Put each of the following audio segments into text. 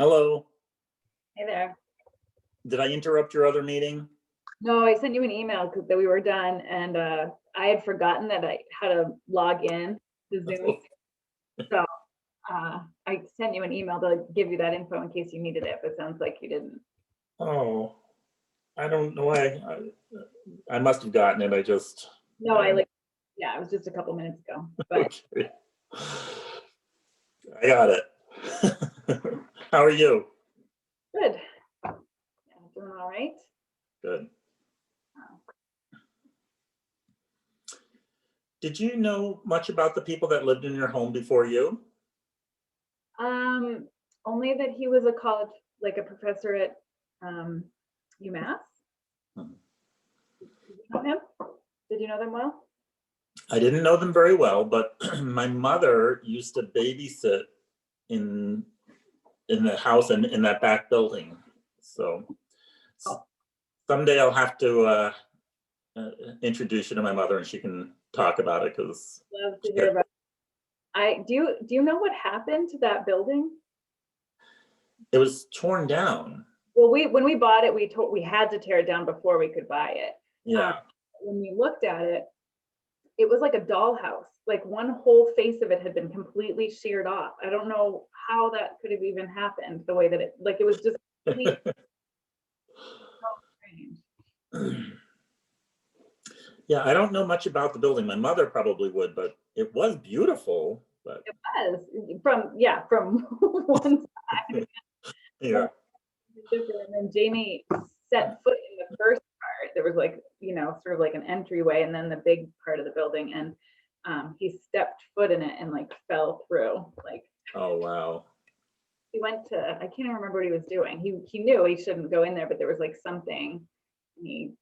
Hello. Hey there. Did I interrupt your other meeting? No, I sent you an email that we were done, and I had forgotten that I had to log in to Zoom. So I sent you an email to give you that info in case you needed it, but it sounds like you didn't. Oh, I don't know. I must have gotten it. I just. No, yeah, it was just a couple minutes ago. But Okay. I got it. How are you? good. Yeah, doing all right. Good. Did you know much about the people that lived in your home before you? Only that he was a college, like a professor at UMass. Hmm. Did you know him? Did you know them well? I didn't know them very well, but my mother used to babysit in the house and in that back building. So someday I'll have to introduce you to my mother, and she can talk about it. Because love to hear about it. Do you know what happened to that building? It was torn down. Well, when we bought it, we had to tear it down before we could buy it. Yeah. When we looked at it, it was like a dollhouse. Like one whole face of it had been completely sheared off. I don't know how that could have even happened the way that it was just completely so strange. Yeah, I don't know much about the building. My mother probably would, but it was beautiful. But it was from one side. yeah. And then Jamie set foot in the first part. There was sort of like an entryway and then the big part of the building, and he stepped foot in it and fell through. Oh wow. He went to, I can't even remember what he was doing. He knew he shouldn't go in there, but there was something. He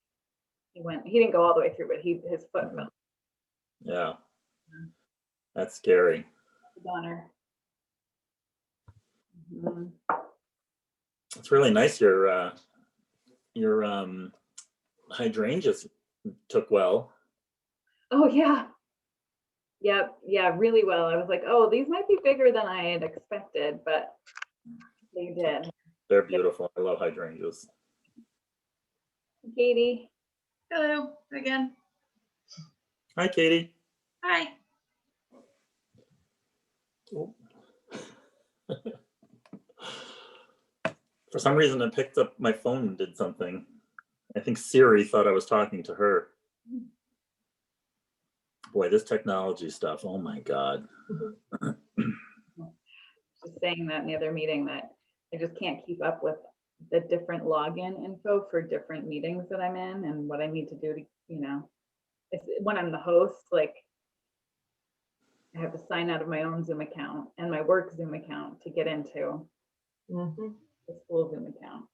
didn't go all the way through, but his foot fell. Yeah. That's scary. Honor. Mm-hmm. It's really nice. Your hydrangeas took well. Oh yeah. Yeah, really well. I was like, oh, these might be bigger than I had expected, but they did. They're beautiful. I love hydrangeas. Katie. Hello again. Hi, Katie. Hi. Oh. For some reason, I picked up my phone and did something. I think Siri thought I was talking to her. Boy, this technology stuff, oh my God. Just saying that in the other meeting that I just can't keep up with the different login info for different meetings that I'm in and what I need to do to, when I'm the host, I have to sign out of my own Zoom account and my work Zoom account to get into the school Zoom account,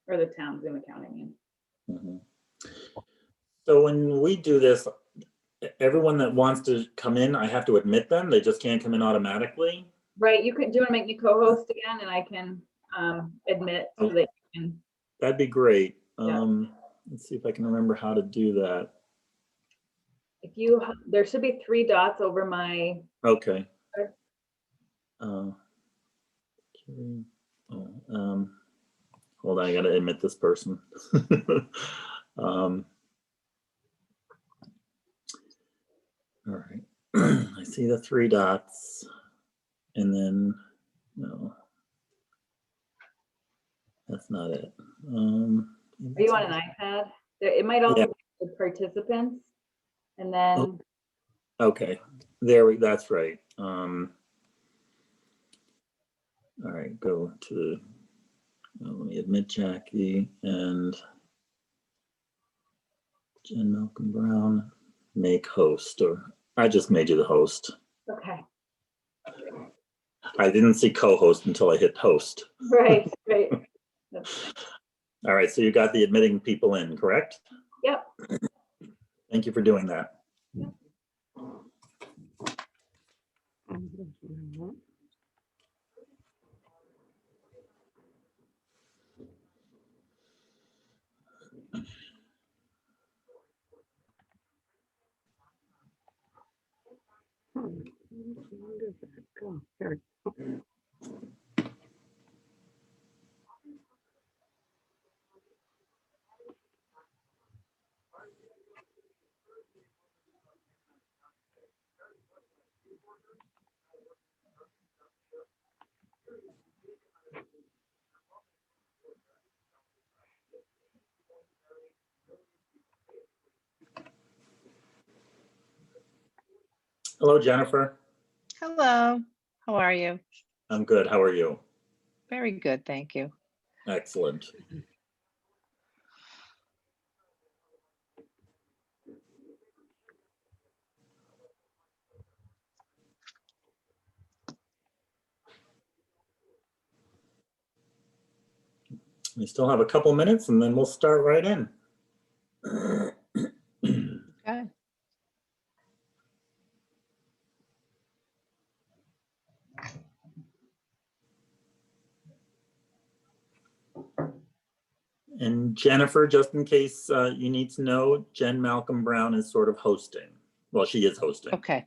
or the town Zoom account, I mean. Mm-hmm. So when we do this, everyone that wants to come in, I have to admit them. They just can't come in automatically. Right. Do you want to make me co-host again, and I can admit so that you can. That'd be great. Yeah. Let's see if I can remember how to do that. There should be 3 dots over my. Okay. Hold on, I gotta admit this person. All right. I see the 3 dots, and then no, that's not it. Are you on an iPad? It might also be the participants, and then. Okay, that's right. All right, go to. Let me admit Jackie and Jen Malcolm Brown. Make host, or I just made you the host. Okay. I didn't see co-host until I hit host. Right. All right, so you got the admitting people in, correct? Yep. Thank you for doing that. Yep. Hello, Jennifer. Hello, how are you? I'm good. How are you? Very good, thank you. Excellent. We still have a couple minutes and then we'll start right in. Okay. And Jennifer, just in case you need to know, Jen Malcolm Brown is sort of hosting. Well, she is hosting. Okay,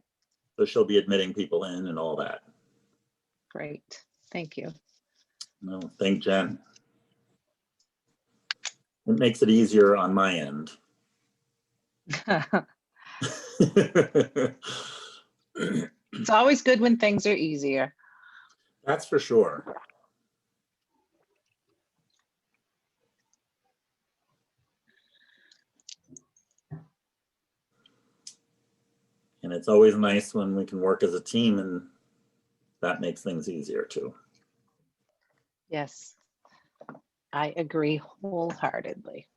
So she'll be admitting people in and all that. great, thank you. No, thank Jen. It makes it easier on my end. It's always good when things are easier. That's for sure. And it's always nice when we can work as a team, and that makes things easier too. Yes, I agree wholeheartedly.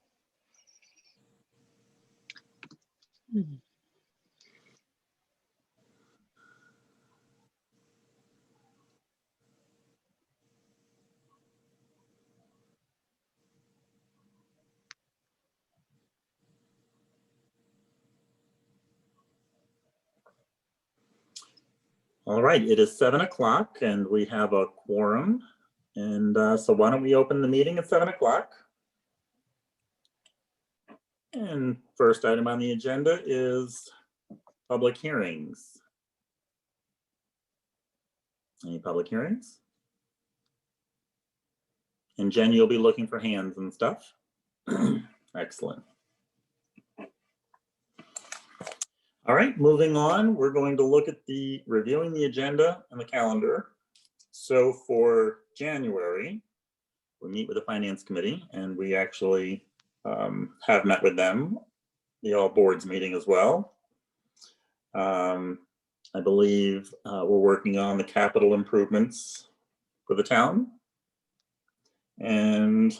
All right, it is 7 o'clock and we have a quorum. And so why don't we open the meeting at 7 o'clock? And first item on the agenda is public hearings. Any public hearings? And Jen, you'll be looking for hands and stuff. Excellent. All right, moving on, we're going to look at the reviewing the agenda and the calendar. So for January, we meet with the Finance Committee, and we actually have met with them, the all boards meeting as well. I believe we're working on the capital improvements for the town. And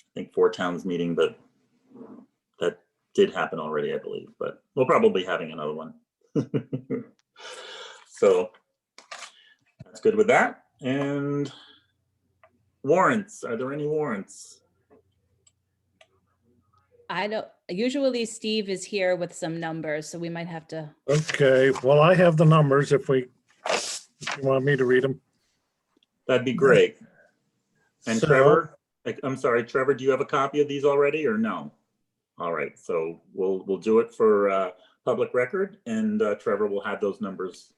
I think 4 towns meeting, but that did happen already, I believe, but we'll probably be having another one. So that's good with that. And warrants, are there any warrants? I don't, usually Steve is here with some numbers, so we might have to. Okay, well, I have the numbers if you want me to read them. That'd be great. And So- Trevor, I'm sorry, Trevor, do you have a copy of these already or no? All right, so we'll do it for public record, and Trevor will have those numbers.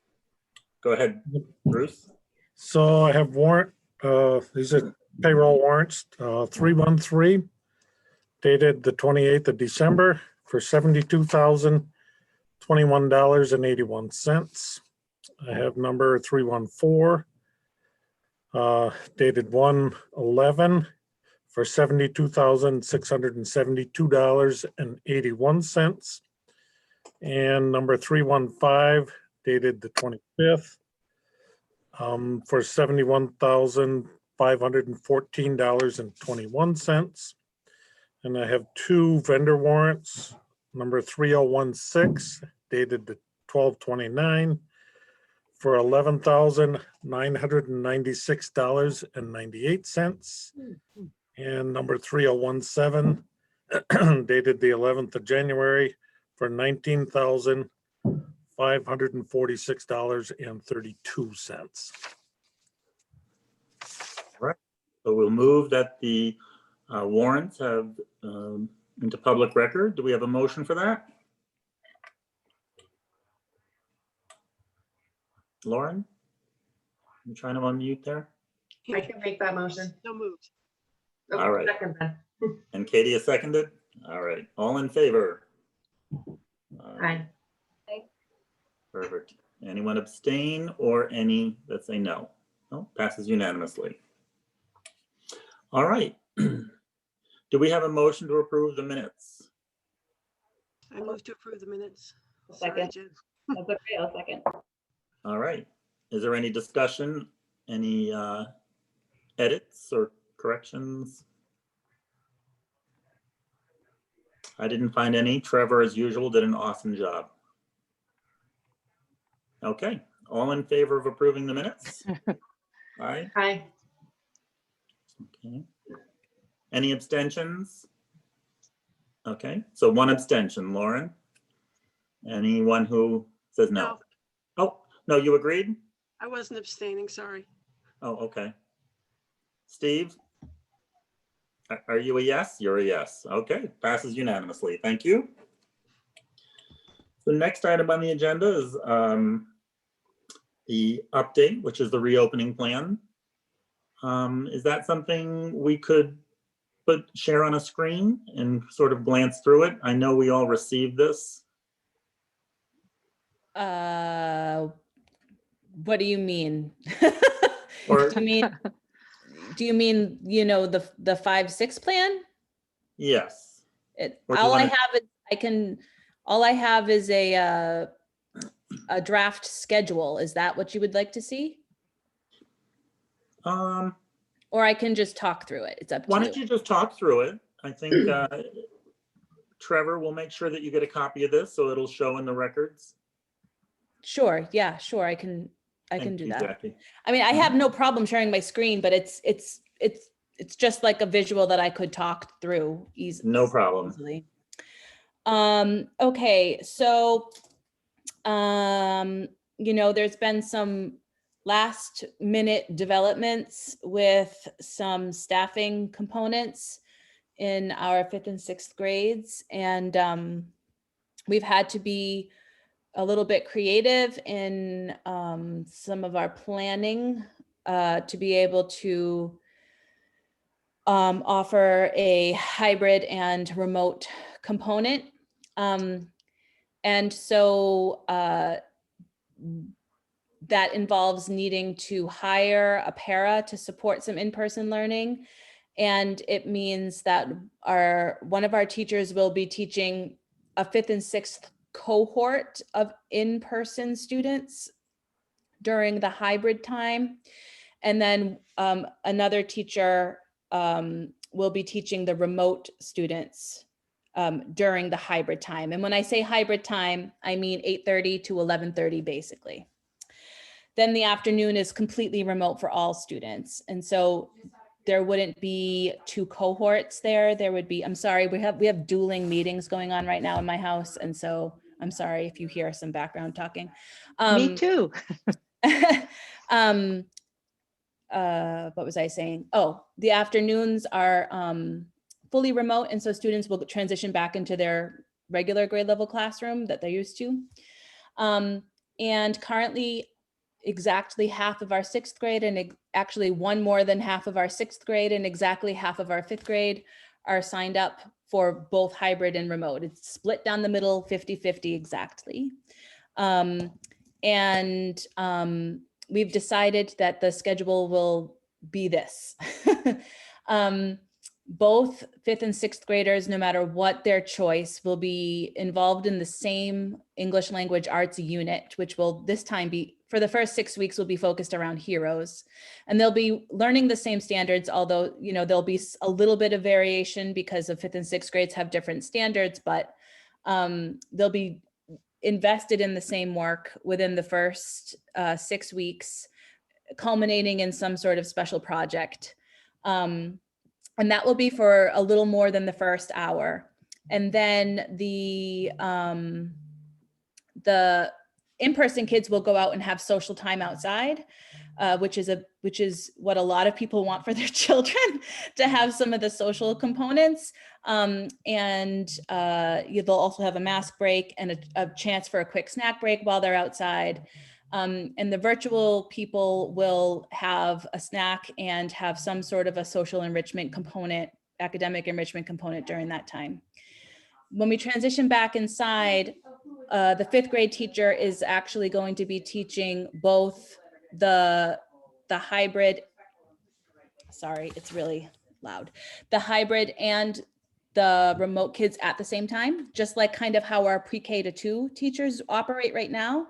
Go ahead, Bruce. So I have warrant, these are payroll warrants, 313 dated the 28th of December for $72,021.81. I have number 314 dated 1/11 for $72,672.81. And number 315 dated the 25th for $71,514.21. And I have 2 vendor warrants, number 3016 dated the 12/29 for $11,996.98. And number 3017 dated the 11th of January for $19,546.32. So we'll move that the warrants have into public record. Do we have a motion for that? Lauren? You trying to unmute there? I can make that motion. So moved. Oh, All right. second then. And Katie has seconded? All right, all in favor? Aye. Perfect. Anyone abstain or any that say no? No, passes unanimously. All right. Do we have a motion to approve the minutes? I move to approve the minutes. A Sorry, second. Jen. That's okay, I'll second. All right. Is there any discussion? Any edits or corrections? I didn't find any. Trevor, as usual, did an awesome job. Okay, all in favor of approving the minutes? Aye. Hi. Okay. Any abstentions? Okay, so one abstention. Lauren? Anyone who says no? No, Oh, no, you agreed? I wasn't abstaining, sorry. Oh, okay. Steve? Are you a yes? You're a yes. Okay, passes unanimously. Thank you. The next item on the agenda is the update, which is the reopening plan. Is that something we could share on a screen and sort of glance through it? I know we all received this. What do you mean? Or- Do you mean, you know, the 5-6 plan? Yes. It, Or do you all I wanna- have is all I have is a draft schedule. Is that what you would like to see? Why Or I can just talk through it. It's up to don't you. you just talk through it? I think Trevor will make sure that you get a copy of this so it'll show in the records. Sure. Yeah, sure. I can Thank do you, that. Jackie. I mean, I have no problem sharing my screen, but it's just like a visual that I could talk through easily. No problem. Easily. Okay, so, you know, there's been some last minute developments with some staffing components in our 5th and 6th grades. And we've had to be a little bit creative in some of our planning to be able to offer a hybrid and remote component. And so that involves needing to hire a para to support some in-person learning. And it means that one of our teachers will be teaching a 5th and 6th cohort of in-person students during the hybrid time. And then another teacher will be teaching the remote students during the hybrid time. And when I say hybrid time, I mean 8:30 to 11:30, basically. Then the afternoon is completely remote for all students. And so there wouldn't be 2 cohorts there. There would be, I'm sorry, we have dueling meetings going on right now in my house. And so I'm sorry if you hear some background talking. Me too. What was I saying? Oh, the afternoons are fully remote. And so students will transition back into their regular grade level classroom that they're used to. And currently exactly half of our 6th grade and actually one more than half of our 6th grade and exactly half of our 5th grade are signed up for both hybrid and remote. It's split down the middle, 50-50 exactly. We've decided that the schedule will be this. Both 5th and 6th graders, no matter what their choice, will be involved in the same English language arts unit, which will this time be, for the first 6 weeks, will be focused around heroes. And they'll be learning the same standards, although, you know, there'll be a little bit of variation because of 5th and 6th grades have different standards, but they'll be invested in the same work within the first 6 weeks, culminating in some sort of special project. And that will be for a little more than the first hour. And then the in-person kids will go out and have social time outside, which is what a lot of people want for their children, to have some of the social components. They'll also have a mask break and a chance for a quick snack break while they're outside. And the virtual people will have a snack and have some sort of a social enrichment component, academic enrichment component during that time. When we transition back inside, the 5th grade teacher is actually going to be teaching both the hybrid, sorry, it's really loud, the hybrid and the remote kids at the same time, just like kind of how our pre-K to 2 teachers operate right now.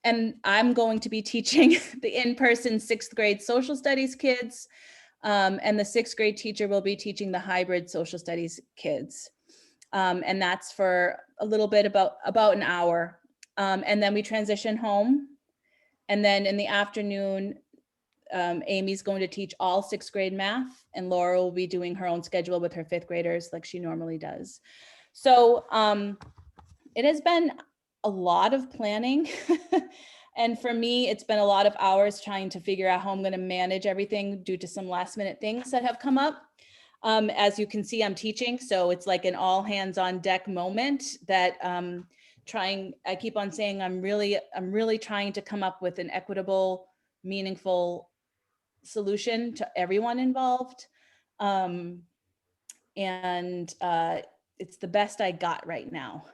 And I'm going to be teaching the in-person 6th grade social studies kids, and the 6th grade teacher will be teaching the hybrid social studies kids. And that's for a little bit, about an hour. And then we transition home. And then in the afternoon, Amy's going to teach all 6th grade math, and Laura will be doing her own schedule with her 5th graders like she normally does. So it has been a lot of planning. And for me, it's been a lot of hours trying to figure out how I'm going to manage everything due to some last minute things that have come up. As you can see, I'm teaching, so it's like an all hands on deck moment that I keep on saying I'm really trying to come up with an equitable, meaningful solution to everyone involved. And it's the best I got right now.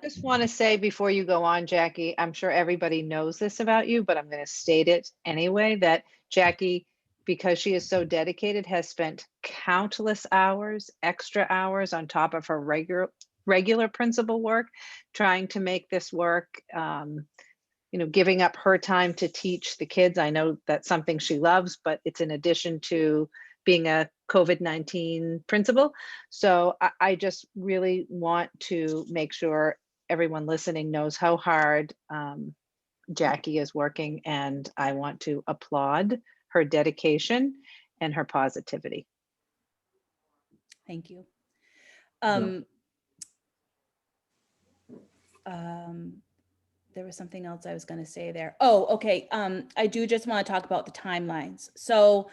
Just want to say before you go on, Jackie, I'm sure everybody knows this about you, but I'm going to state it anyway, that Jackie, because she is so dedicated, has spent countless hours, extra hours on top of her regular principal work, trying to make this work, giving up her time to teach the kids. I know that's something she loves, but it's in addition to being a COVID-19 principal. So I just really want to make sure everyone listening knows how hard Jackie is working, and I want to applaud her dedication and her positivity. Thank you. There was something else I was going to say there. Oh, okay. I do just want to talk about the timelines. So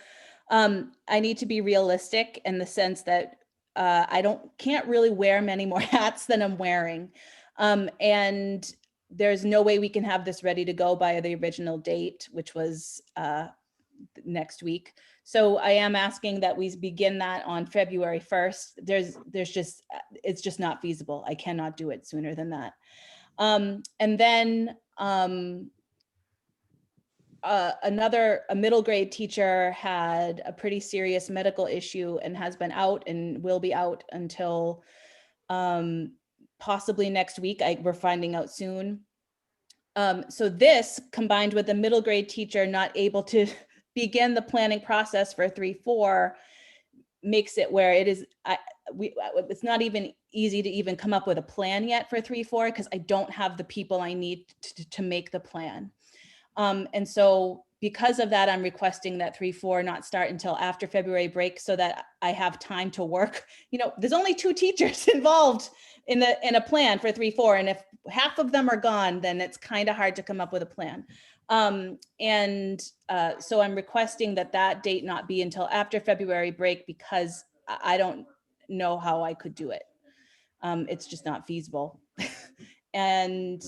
I need to be realistic in the sense that I can't really wear many more hats than I'm wearing. And there's no way we can have this ready to go by the original date, which was next week. So I am asking that we begin that on February 1st. It's just not feasible. I cannot do it sooner than that. And then a middle grade teacher had a pretty serious medical issue and has been out and will be out until possibly next week. We're finding out soon. So this, combined with a middle grade teacher not able to begin the planning process for 3-4, makes it where it is, it's not even easy to even come up with a plan yet for 3-4 because I don't have the people I need to make the plan. And so because of that, I'm requesting that 3-4 not start until after February break so that I have time to work. There's only 2 teachers involved in a plan for 3-4. And if half of them are gone, then it's kind of hard to come up with a plan. So I'm requesting that date not be until after February break because I don't know how I could do it. It's just not feasible. And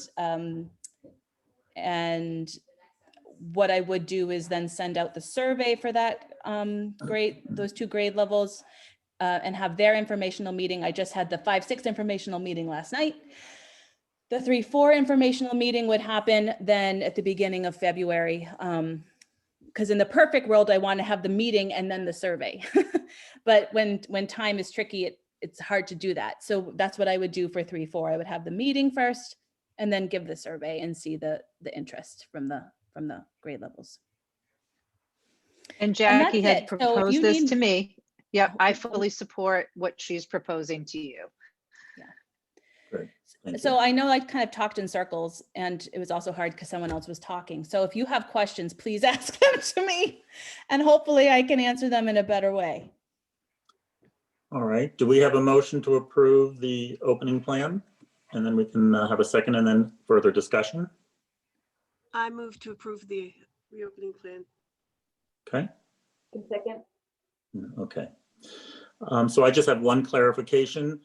what I would do is then send out the survey for that those 2 grade levels and have their informational meeting. I just had the 5-6 informational meeting last night. The 3-4 informational meeting would happen then at the beginning of February. Because in the perfect world, I want to have the meeting and then the survey. But when time is tricky, it's hard to do that. So that's what I would do for 3-4. I would have the meeting first and then give the survey and see the interest from the grade levels. And Jackie that's had it. So if proposed you this need- to me. Yep, I fully support what she's proposing to you. Great. Thank So you. I know I kind of talked in circles and it was also hard because someone else was talking. So if you have questions, please ask them to me and hopefully I can answer them in a better way. All right. Do we have a motion to approve the opening plan? And then we can have a second and then further discussion. I move to approve the reopening plan. Okay. Second. Okay. So I just have one clarification.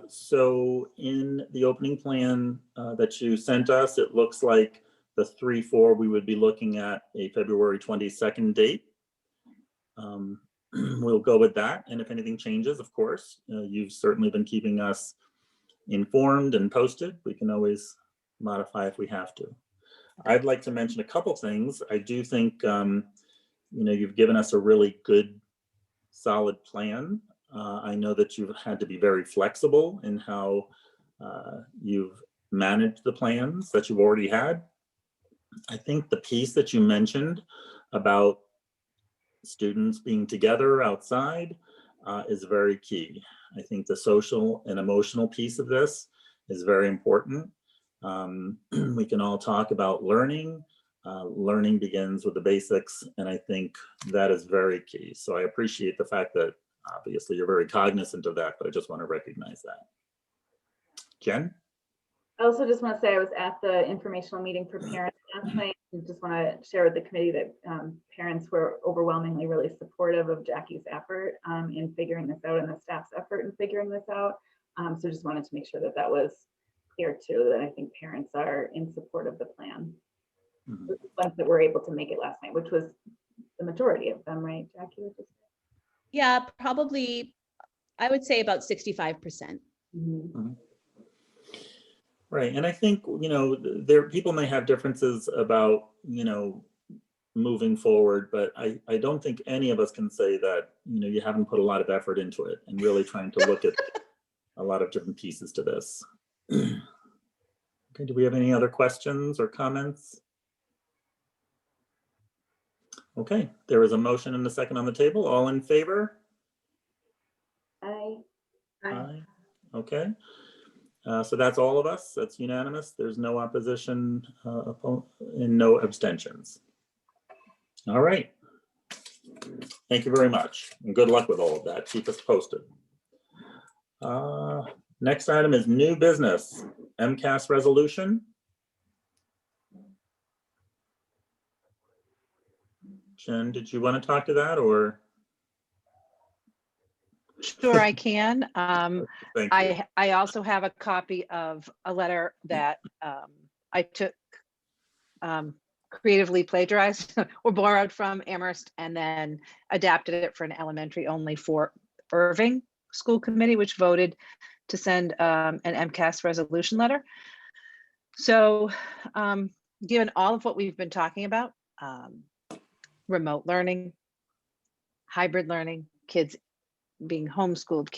So in the opening plan that you sent us, it looks like the 3-4, we would be looking at a February 22nd date. We'll go with that. And if anything changes, of course, you've certainly been keeping us informed and posted. We can always modify if we have to. I'd like to mention a couple things. I do think, you've given us a really good, solid plan. I know that you've had to be very flexible in how you've managed the plans that you've already had. I think the piece that you mentioned about students being together outside is very key. I think the social and emotional piece of this is very important. We can all talk about learning. Learning begins with the basics, and I think that is very key. So I appreciate the fact that obviously you're very cognizant of that, but I just want to recognize that. Jen? I also just want to say I was at the informational meeting for parents last night. And just want to share with the committee that parents were overwhelmingly really supportive of Jackie's effort in figuring this out and the staff's effort in figuring this out. So just wanted to make sure that that was clear too, that I think parents are in support of the plan. Mhm. The ones that were able to make it last night, which was the majority of them, right, Jackie? Would you say? Yeah, probably, I would say about 65%. Mhm. Right, and I think, there, people may have differences about, moving forward, but I don't think any of us can say that, you haven't put a lot of effort into it and really trying to look at a lot of different pieces to this. Okay, do we have any other questions or comments? Okay, there is a motion and a second on the table. All in favor? Aye. Aye. Okay. So that's all of us. That's unanimous. There's no opposition and no abstentions. All right. Thank you very much. And good luck with all of that. Keep us posted. Next item is new business, MCAS resolution. Jen, did you want to talk to that or? Sure, I can. Thank you. I also have a copy of a letter that I took, creatively plagiarized or borrowed from Amherst and then adapted it for an elementary only for Irving School Committee, which voted to send an MCAS resolution letter. So given all of what we've been talking about, remote learning, hybrid learning, kids being homeschooled,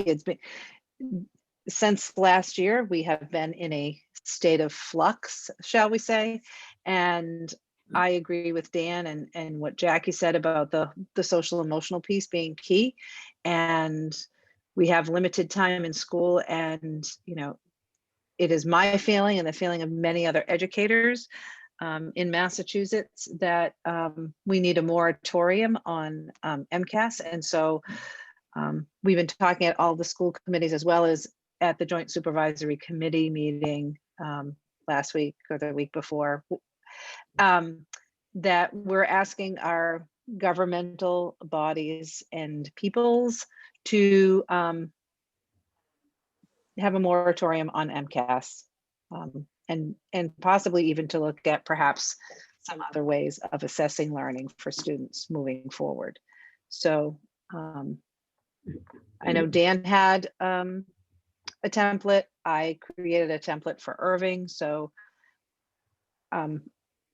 since last year, we have been in a state of flux, shall we say. And I agree with Dan and what Jackie said about the social emotional piece being key. And we have limited time in school. And, it is my feeling and the feeling of many other educators in Massachusetts that we need a moratorium on MCAS. And so we've been talking at all the school committees as well as at the Joint Supervisory Committee meeting last week or the week before, that we're asking our governmental bodies and peoples to have a moratorium on MCAS and possibly even to look at perhaps some other ways of assessing learning for students moving forward. So I know Dan had a template. I created a template for Irving. So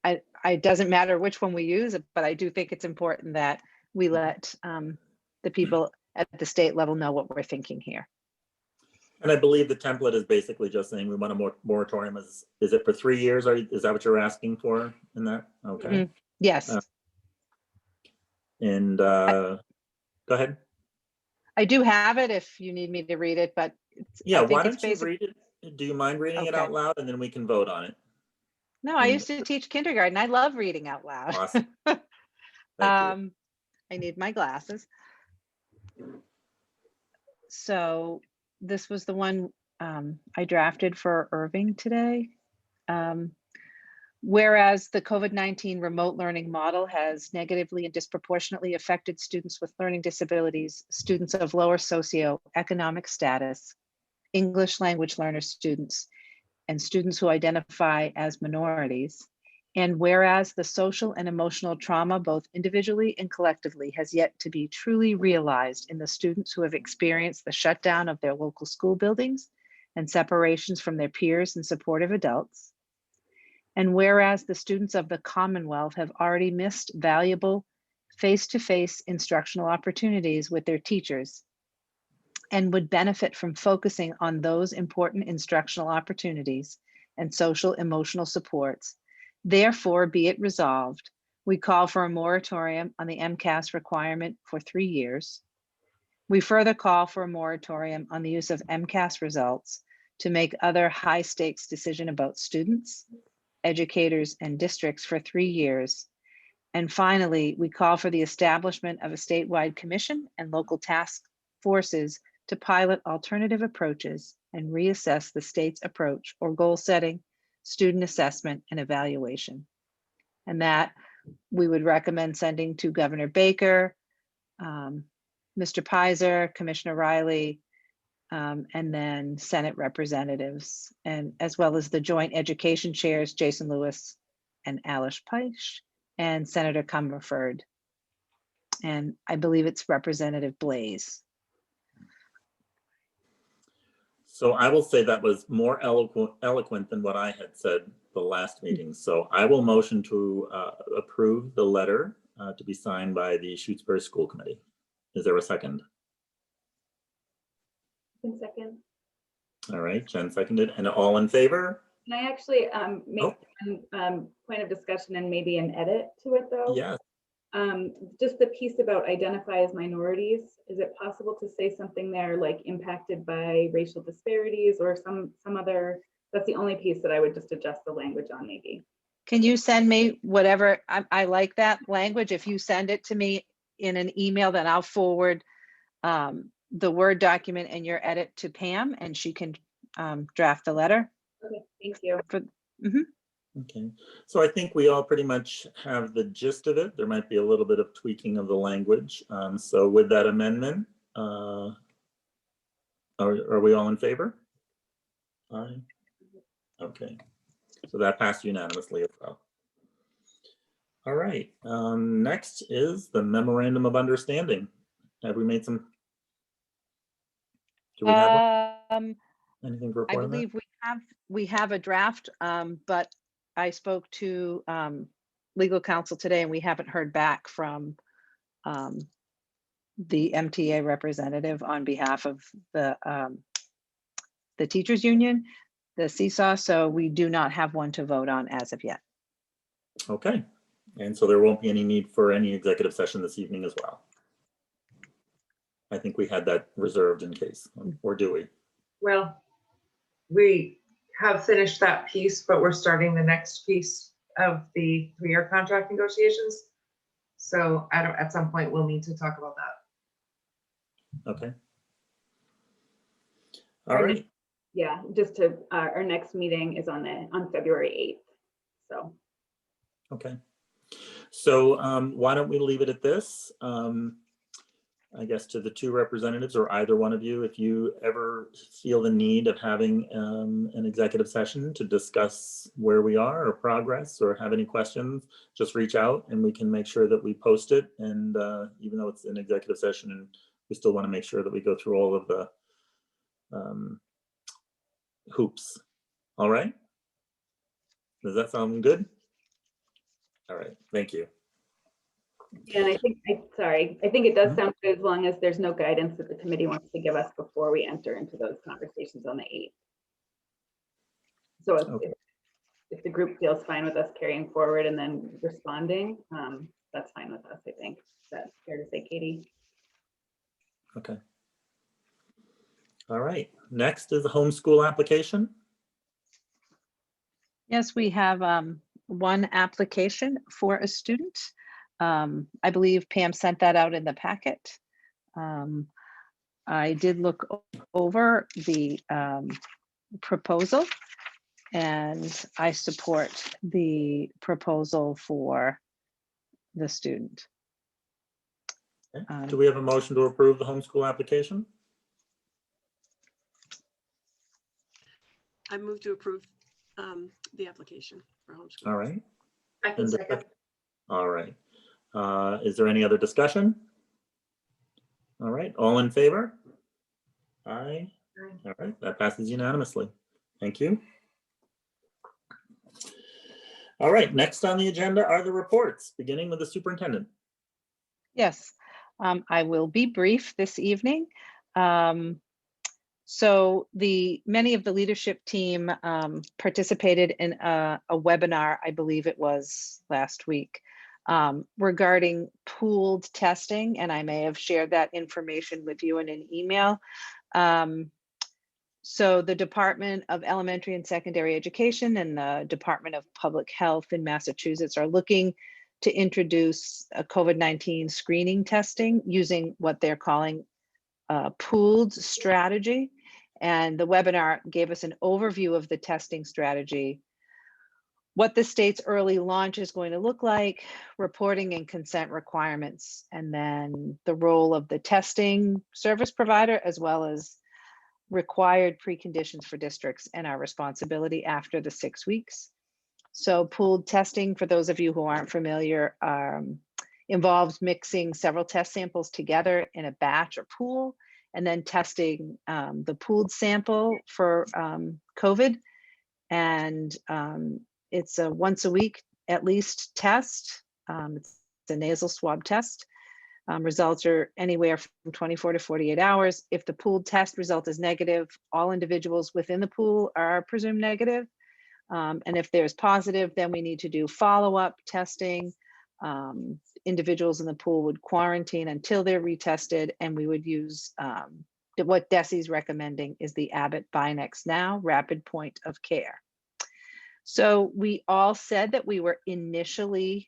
it doesn't matter which one we use, but I do think it's important that we let the people at the state level know what we're thinking here. And I believe the template is basically just saying we want a moratorium. Is it for 3 years? Is that what you're asking for in that? Okay. Mm-hmm. Yes. And go ahead. I do have it if you need me to read it, but Yeah, why don't you read it? Do you mind reading it Okay. out loud and then we can vote on it? No, I used to teach kindergarten. I love reading out loud. Awesome. Thank you. I need my glasses. So this was the one I drafted for Irving today. Whereas the COVID-19 remote learning model has negatively and disproportionately affected students with learning disabilities, students of lower socioeconomic status, English language learner students, and students who identify as minorities. And whereas the social and emotional trauma, both individually and collectively, has yet to be truly realized in the students who have experienced the shutdown of their local school buildings and separations from their peers and supportive adults. And whereas the students of the Commonwealth have already missed valuable face-to-face instructional opportunities with their teachers and would benefit from focusing on those important instructional opportunities and social emotional supports, therefore be it resolved, we call for a moratorium on the MCAS requirement for 3 years. We further call for a moratorium on the use of MCAS results to make other high stakes decisions about students, educators, and districts for 3 years. And finally, we call for the establishment of a statewide commission and local task forces to pilot alternative approaches and reassess the state's approach or goal setting, student assessment, and evaluation. And that we would recommend sending to Governor Baker, Mr. Pizer, Commissioner Riley, and then Senate representatives, and as well as the joint education chairs, Jason Lewis and Alice Peisch, and Senator Comerford. And I believe it's Representative Blaze. So I will say that was more eloquent than what I had said the last meeting. So I will motion to approve the letter to be signed by the Shutesbury School Committee. Is there a second? Second. All right, Jen seconded, and all in favor? Can I actually make one point of discussion and maybe an edit to it though? Yes. Just the piece about identify as minorities, is it possible to say something there like impacted by racial disparities or some other, that's the only piece that I would just adjust the language on maybe. Can you send me whatever, I like that language. If you send it to me in an email, then I'll forward the Word document and your edit to Pam and she can draft the letter. Okay, thank you. Okay, so I think we all pretty much have the gist of it. There might be a little bit of tweaking of the language. So with that amendment, are we all in favor? Aye. Okay, so that passed unanimously as well. All right, next is the memorandum of understanding. Have we made some? Do we have anything to I report on that? believe we have a draft, but I spoke to legal counsel today and we haven't heard back from the MTA representative on behalf of the teachers union, the seesaw. So we do not have one to vote on as of yet. Okay, and so there won't be any need for any executive session this evening as well. I think we had that reserved in case, or do we? Well, we have finished that piece, but we're starting the next piece of the 3-year contract negotiations. So at some point, we'll need to talk about that. Okay. All right. Yeah, just to, our next meeting is on February 8th, so. Okay. So why don't we leave it at this? I guess to the 2 representatives or either one of you, if you ever feel the need of having an executive session to discuss where we are or progress or have any questions, just reach out and we can make sure that we post it. And even though it's an executive session, and we still want to make sure that we go through all of the hoops. All right. Does that sound good? All right. Thank you. Yeah, and I think it does sound good as long as there's no guidance that the committee wants to give us before we enter into those conversations on the 8th. So if the group feels fine with us carrying forward and then responding, that's fine with us, I think. Is that fair to say, Katie? Okay. All right. Next is the homeschool application. Yes, we have one application for a student. I believe Pam sent that out in the packet. I did look over the proposal and I support the proposal for the student. Okay. Do we have a motion to approve the homeschool application? I move to approve the application for homeschool. All right. I can second. All right. Is there any other discussion? All right. All in favor? Aye. All right, that passes unanimously. Thank you. All right, next on the agenda are the reports, beginning with the superintendent. Yes, I will be brief this evening. So many of the leadership team participated in a webinar, I believe it was last week, regarding pooled testing, and I may have shared that information with you in an email. So the Department of Elementary and Secondary Education and the Department of Public Health in Massachusetts are looking to introduce a COVID-19 screening testing using what they're calling pooled strategy. And the webinar gave us an overview of the testing strategy, what the state's early launch is going to look like, reporting and consent requirements, and then the role of the testing service provider, as well as required preconditions for districts and our responsibility after the 6 weeks. So pooled testing, for those of you who aren't familiar, involves mixing several test samples together in a batch or pool, and then testing the pooled sample for COVID. And it's a once a week at least test. It's a nasal swab test. Results are anywhere from 24 to 48 hours. If the pooled test result is negative, all individuals within the pool are presumed negative. And if there's positive, then we need to do follow-up testing. Individuals in the pool would quarantine until they're retested, and we would use what DESI's recommending is the Abbott Binax Now Rapid Point of Care. So we all said that we were initially,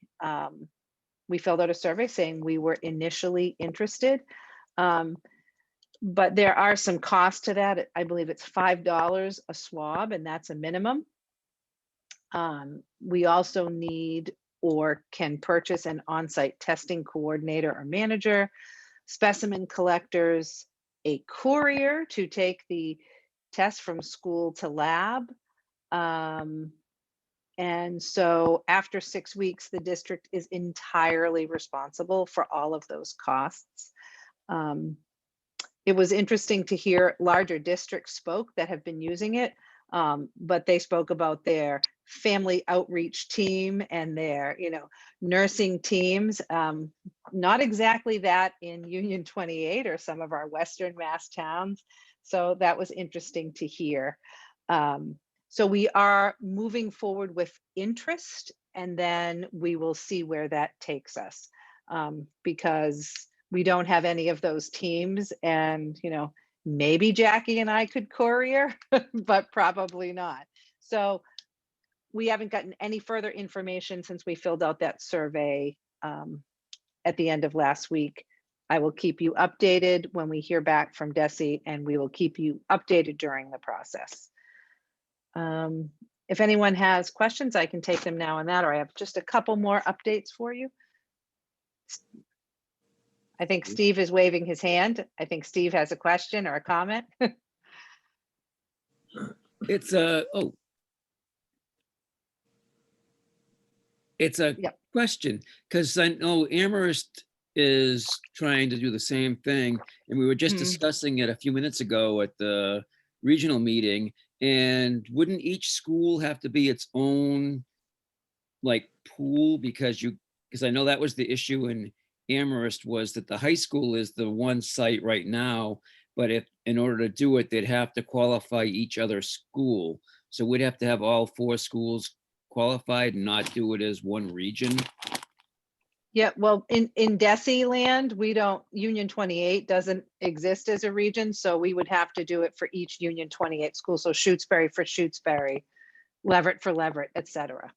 we filled out a survey saying we were initially interested, but there are some costs to that. I believe it's $5 a swab, and that's a minimum. We also need or can purchase an on-site testing coordinator or manager, specimen collectors, a courier to take the test from school to lab. And so after 6 weeks, the district is entirely responsible for all of those costs. It was interesting to hear larger districts spoke that have been using it, but they spoke about their family outreach team and their, nursing teams. Not exactly that in Union 28 or some of our Western Mass towns. So that was interesting to hear. So we are moving forward with interest, and then we will see where that takes us, because we don't have any of those teams, and maybe Jackie and I could courier, but probably not. So we haven't gotten any further information since we filled out that survey at the end of last week. I will keep you updated when we hear back from DESI, and we will keep you updated during the process. If anyone has questions, I can take them now on that, or I have just a couple more updates for you. I think Steve is waving his hand. I think Steve has a question or a comment. It's a Yep. question, because I know Amherst is trying to do the same thing, and we were just discussing it a few minutes ago at the regional meeting. And wouldn't each school have to be its own pool? Because I know that was the issue in Amherst, was that the high school is the one site right now, but if in order to do it, they'd have to qualify each other school. So we'd have to have all 4 schools qualified and not do it as one region. Yeah, well, in DESI land, we don't, Union 28 doesn't exist as a region, so we would have to do it for each Union 28 school. So Shutesbury for Shutesbury, Leverett for Leverett, etc.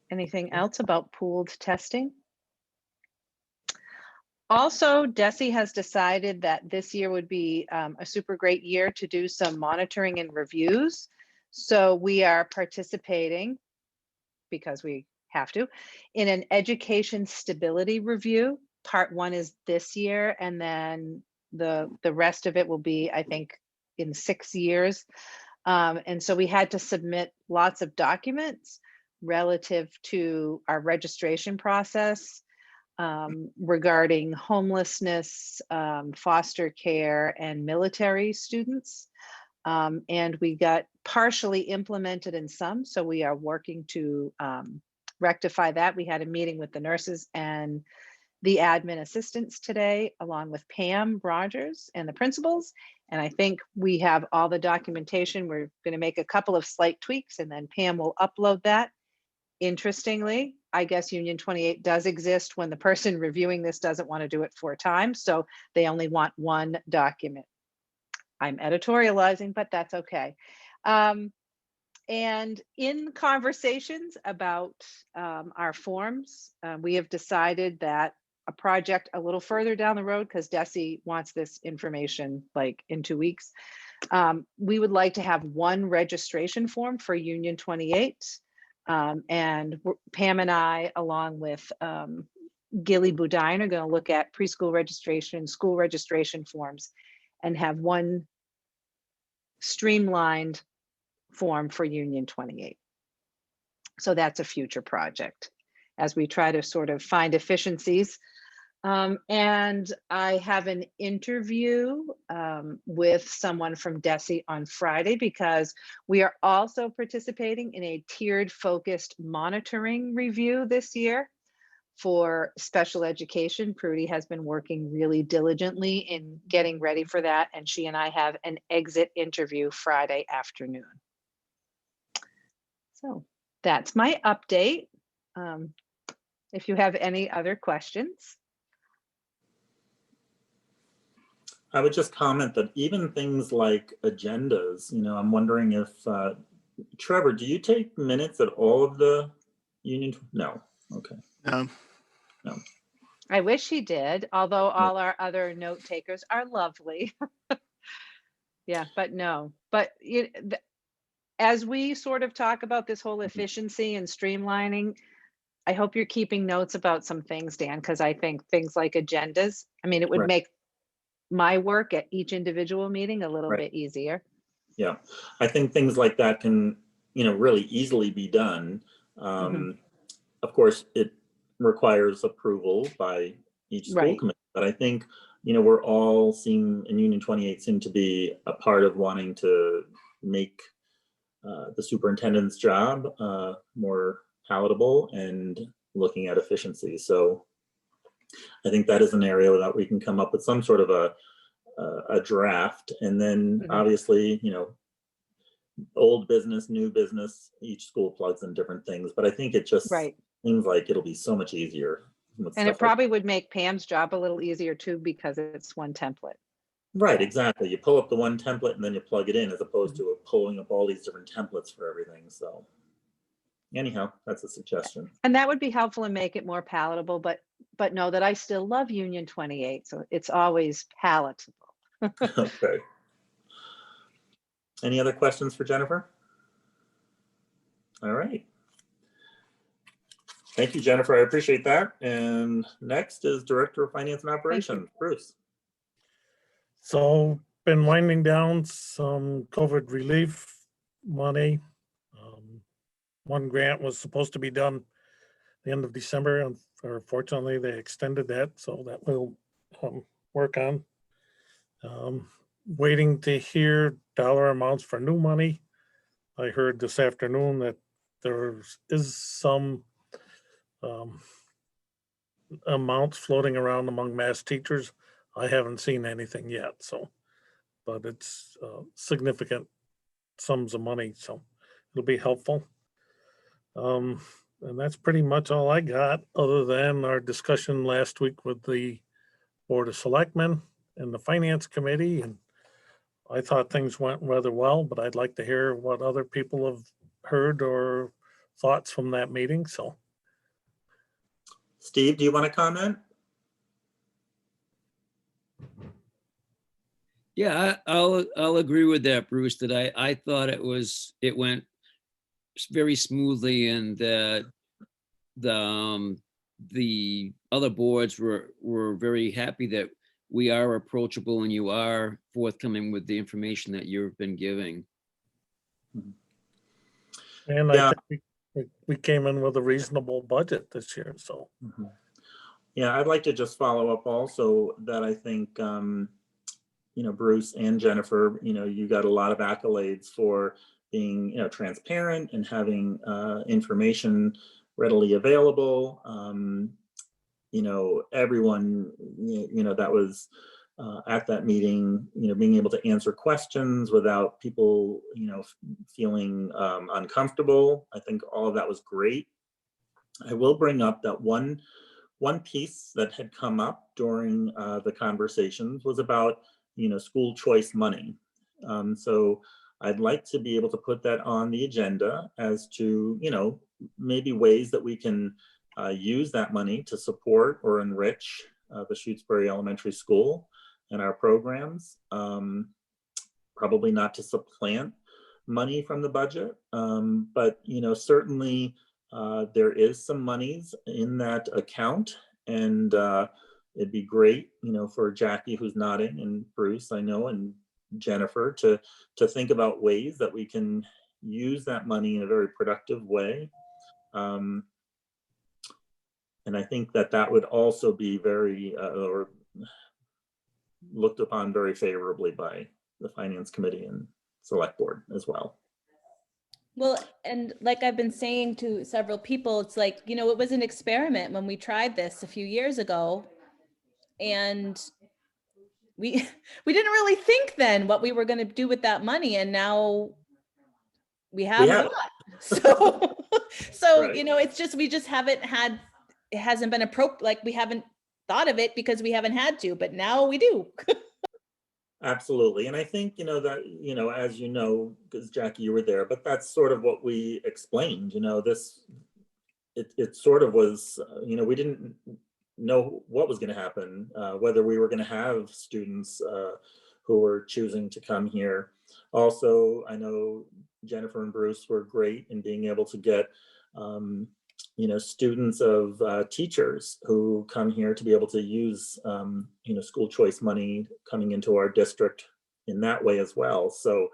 Anything else about pooled testing? Also, DESI has decided that this year would be a super great year to do some monitoring and reviews. So we are participating, because we have to, in an education stability review. Part 1 is this year, and then the rest of it will be, I think, in 6 years. And so we had to submit lots of documents relative to our registration process, regarding homelessness, foster care, and military students. And we got partially implemented in some, so we are working to rectify that. We had a meeting with the nurses and the admin assistants today, along with Pam Rogers and the principals. And I think we have all the documentation. We're going to make a couple of slight tweaks, and then Pam will upload that. Interestingly, I guess Union 28 does exist when the person reviewing this doesn't want to do it 4 times. So they only want one document. I'm editorializing, but that's okay. And in conversations about our forms, we have decided that a project a little further down the road, because Desi wants this information like in 2 weeks, we would like to have one registration form for Union 28. And Pam and I, along with Gilly Budine, are going to look at preschool registration, school registration forms, and have one streamlined form for Union 28. So that's a future project as we try to sort of find efficiencies. And I have an interview with someone from Desi on Friday, because we are also participating in a tiered focused monitoring review this year for special education. Prudy has been working really diligently in getting ready for that, and she and I have an exit interview Friday afternoon. So that's my update. If you have any other questions. I would just comment that even things like agendas, I'm wondering if, Trevor, do you take minutes at all of the union? No. Okay. No. No. I wish he did, although all our other note takers are lovely. Yeah, but no. But as we sort of talk about this whole efficiency and streamlining, I hope you're keeping notes about some things, Dan, because I think things like agendas, I mean, it would Right. make my work at each individual meeting a little Right. bit easier. Yeah, I think things like that can, really easily be done. Of course, it requires approval by each school Right. committee, but I think, we're all seem in Union 28 seem to be a part of wanting to make the superintendent's job more palatable and looking at efficiency. So I think that is an area that we can come up with some sort of a draft, and then obviously, old business, new business, each school plugs in different things, but I think it just Right. seems like it'll be so much easier. And it probably would make Pam's job a little easier too, because it's one template. Right, exactly. You pull up the one template and then you plug it in, as opposed to pulling up all these different templates for everything. So anyhow, that's a suggestion. And that would be helpful and make it more palatable, but know that I still love Union 28, so it's always palatable. Okay. Any other questions for Jennifer? All right. Thank you, Jennifer. I appreciate that. And next is Director of Finance and Operations, Bruce. So been winding down some COVID relief money. One grant was supposed to be done the end of December, and unfortunately they extended that, so that we'll work on. Waiting to hear dollar amounts for new money. I heard this afternoon that there is some amounts floating around among mass teachers. I haven't seen anything yet, so, but it's significant sums of money, so it'll be helpful. And that's pretty much all I got, other than our discussion last week with the Board of Selectmen and the Finance Committee. And I thought things went rather well, but I'd like to hear what other people have heard or thoughts from that meeting, so. Steve, do you want to comment? Yeah, I'll agree with that, Bruce, that I thought it went very smoothly, and that the other boards were very happy that we are approachable and you are forthcoming with the information that you've been giving. And I think we came in with a reasonable budget this year, so. Yeah, I'd like to just follow up also that I think, Bruce and Jennifer, you got a lot of accolades for being, transparent and having information readily available. Everyone, that was at that meeting, being able to answer questions without people, feeling uncomfortable. I think all of that was great. I will bring up that one piece that had come up during the conversations was about, school choice money. So I'd like to be able to put that on the agenda as to, maybe ways that we can use that money to support or enrich the Shutesbury Elementary School and our programs. Probably not to supplant money from the budget, but certainly there is some monies in that account, and it'd be great, for Jackie, who's nodding, and Bruce, I know, and Jennifer, to think about ways that we can use that money in a very productive way. And I think that would also be very, or looked upon very favorably by the Finance Committee and Select Board as well. Well, and like I've been saying to several people, it's like, it was an experiment when we tried this a few years ago. And we didn't really think then what we were going to do with that money. And now we have a have lot. So, Right. it's just, we just haven't had, it hasn't been appropriate. Like we haven't thought of it because we haven't had to, but now we do. Absolutely. And I think, that, as because Jackie, you were there, but that's sort of what we explained, it sort of was, we didn't know what was going to happen, whether we were going to have students who were choosing to come here. Also, I know Jennifer and Bruce were great in being able to get, students of teachers who come here to be able to use, school choice money coming into our district in that way as well. So,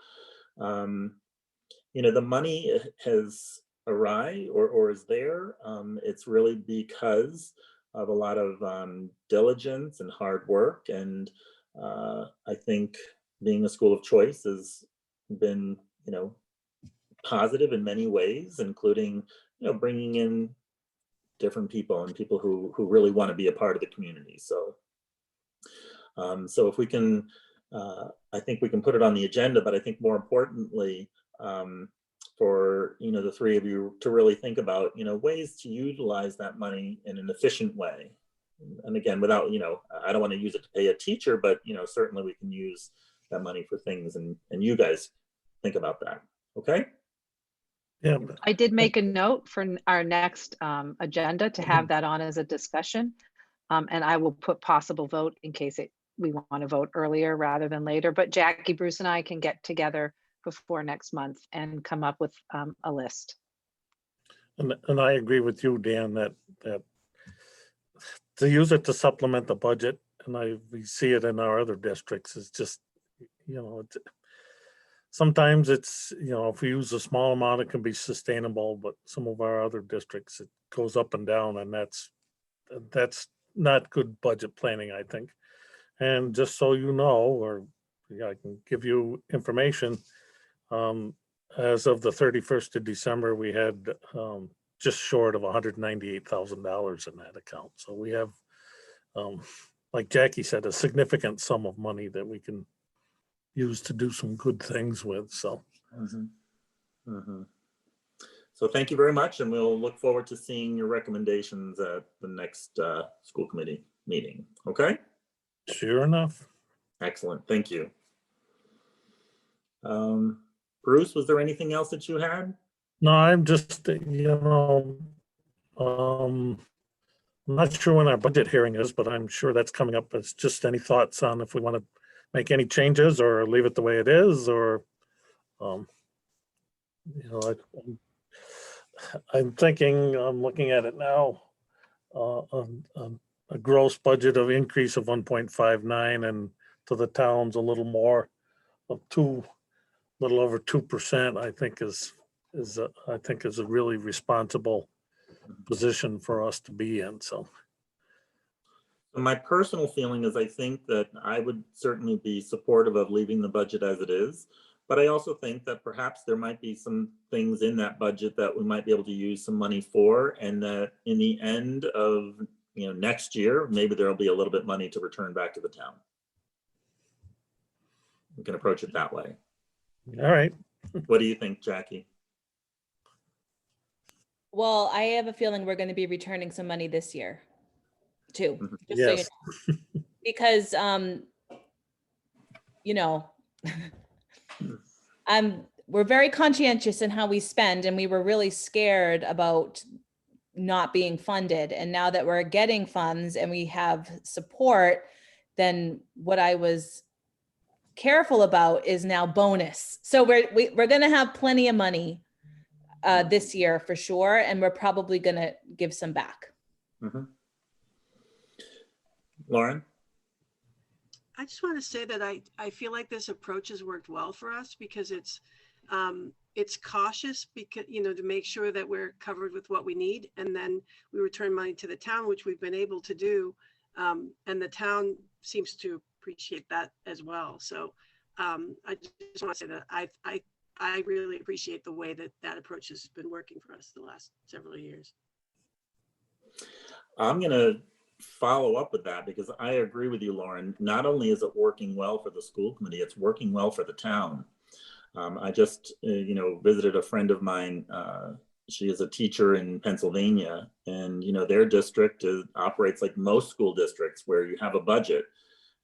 the money has arrived or is there. It's really because of a lot of diligence and hard work. And I think being a school of choice has been, positive in many ways, including, bringing in different people and people who really want to be a part of the community. So, so if we can, I think we can put it on the agenda, but I think more importantly, for the three of you to really think about ways to utilize that money in an efficient way. And again, without I don't want to use it to pay a teacher, but certainly we can use that money for things, and you guys think about that. Okay. Yeah, I did make a note for our next agenda to have that on as a discussion. And I will put possible vote in case we want to vote earlier rather than later. But Jackie, Bruce, and I can get together before next month and come up with a list. and I agree with you, Dan, that to use it to supplement the budget, and we see it in our other districts, is just, sometimes it's, if we use a small amount, it can be sustainable, but some of our other districts, it goes up and down, and that's not good budget planning, I think. And just so you know, or I can give you information, as of the 31st of December, we had just short of $198,000 in that account. So we have, like Jackie said, a significant sum of money that we can use to do some good things with. So. So thank you very much, and we'll look forward to seeing your recommendations at the next school committee meeting. Okay. Sure enough. Excellent. Thank you. Bruce, was there anything else that you had? No, I'm just, I'm not sure when our budget hearing is, but I'm sure that's coming up. It's just any thoughts on if we want to make any changes or leave it the way it is, or, I'm thinking, I'm looking at it now, a gross budget of increase of 1.59, and to the towns a little more of little over 2%, I think is a really responsible position for us to be in. So My personal feeling is I think that I would certainly be supportive of leaving the budget as it is. But I also think that perhaps there might be some things in that budget that we might be able to use some money for, and that in the end of next year, maybe there'll be a little bit money to return back to the town. We can approach it that way. All right. What do you think, Jackie? Well, I have a feeling we're going to be returning some money this year too. Mhm. Just so you Yes. know. Because, we're very conscientious in how we spend, and we were really scared about not being funded. And now that we're getting funds and we have support, then what I was careful about is now bonus. So we're going to have plenty of money this year for sure, and we're probably going to give some back. Mhm. Lauren? I just want to say that I feel like this approach has worked well for us because it's cautious because, to make sure that we're covered with what we need. And then we return money to the town, which we've been able to do. And the town seems to appreciate that as well. So I just want to say that I really appreciate the way that approach has been working for us the last several years. I'm going to follow up with that because I agree with you, Lauren. Not only is it working well for the school committee, it's working well for the town. I just, visited a friend of mine. She is a teacher in Pennsylvania, and their district operates like most school districts, where you have a budget,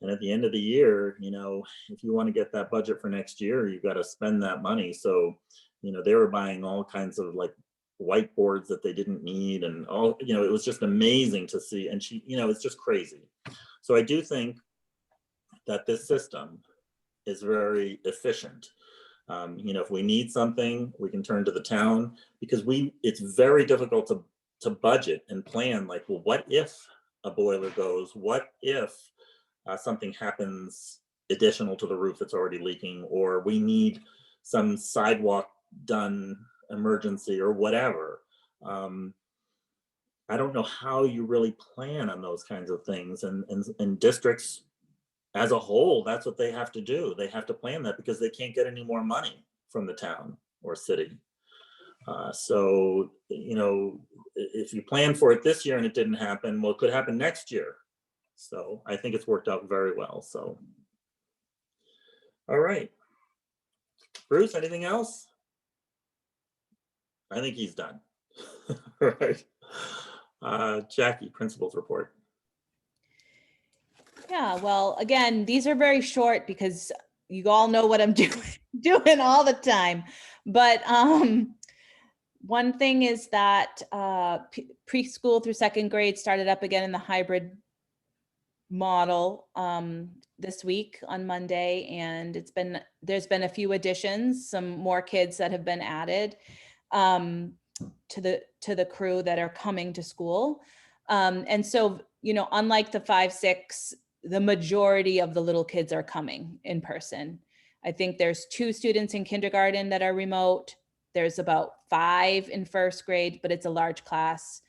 and at the end of the year, if you want to get that budget for next year, you've got to spend that money. So, they were buying all kinds of like whiteboards that they didn't need, and all, it was just amazing to see. And she, it's just crazy. So I do think that this system is very efficient. If we need something, we can turn to the town, because it's very difficult to budget and plan, like, well, what if a boiler goes? What if something happens additional to the roof that's already leaking, or we need some sidewalk done emergency or whatever? I don't know how you really plan on those kinds of things, and districts as a whole, that's what they have to do. They have to plan that because they can't get any more money from the town or city. So, if you plan for it this year and it didn't happen, well, it could happen next year. So I think it's worked out very well. So, all right. Bruce, anything else? I think he's done. All right. Jackie, principal's report. Yeah, well, again, these are very short because you all know what I'm doing all the time. But one thing is that preschool through second grade started up again in the hybrid model this week on Monday, and there's been a few additions, some more kids that have been added to the crew that are coming to school. And so, unlike the 5-6, the majority of the little kids are coming in person. I think there's 2 students in kindergarten that are remote. There's about 5 in first grade, but it's a large class.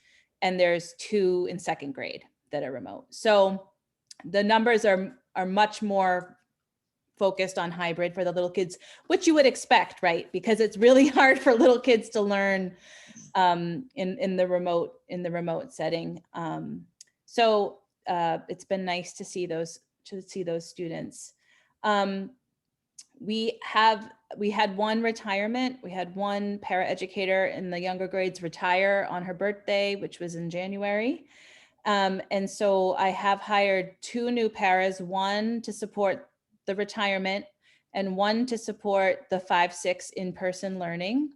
And there's 2 in second grade that are remote. So the numbers are much more focused on hybrid for the little kids, which you would expect, right? Because it's really hard for little kids to learn in the remote setting. So it's been nice to see those students. We had one retirement. We had one paraeducator in the younger grades retire on her birthday, which was in January. And so I have hired 2 new paras, one to support the retirement and one to support the 5-6 in-person learning.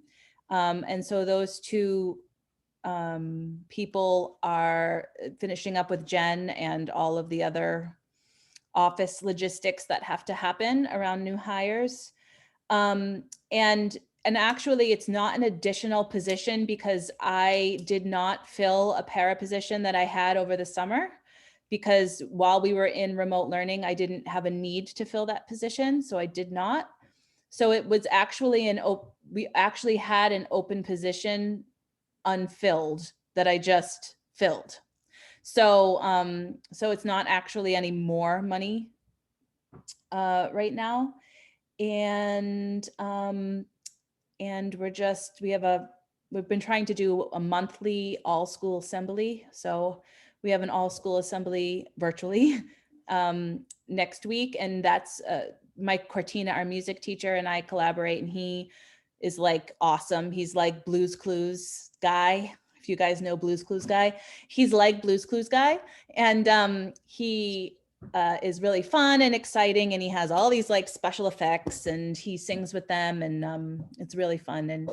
And so those 2 people are finishing up with Jen and all of the other office logistics that have to happen around new hires. And actually it's not an additional position because I did not fill a para position that I had over the summer, because while we were in remote learning, I didn't have a need to fill that position. So I did not. So it was actually we actually had an open position unfilled that I just filled. So, so it's not actually any more money right now. And we've been trying to do a monthly all school assembly. So we have an all school assembly virtually next week. And that's Mike Cortina, our music teacher, and I collaborate, and he is like awesome. He's like Blues Clues guy. If you guys know Blues Clues guy, he's like Blues Clues guy. And he is really fun and exciting, and he has all these like special effects, and he sings with them, and it's really fun. And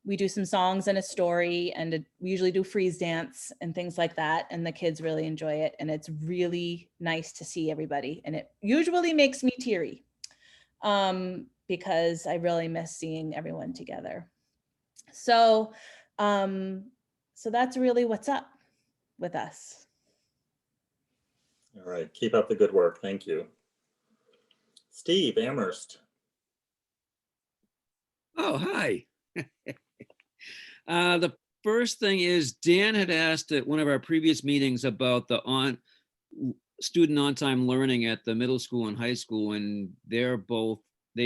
we do some songs and a story, and we usually do freeze dance and things like that, and the kids really enjoy it, and it's really nice to see everybody, and it usually makes me teary because I really miss seeing everyone together. So so that's really what's up with us. All right, keep up the good work. Thank you. Steve Amherst. Oh, hi. The first thing is Dan had asked at one of our previous meetings about the student on-time learning at the middle school and high school, and they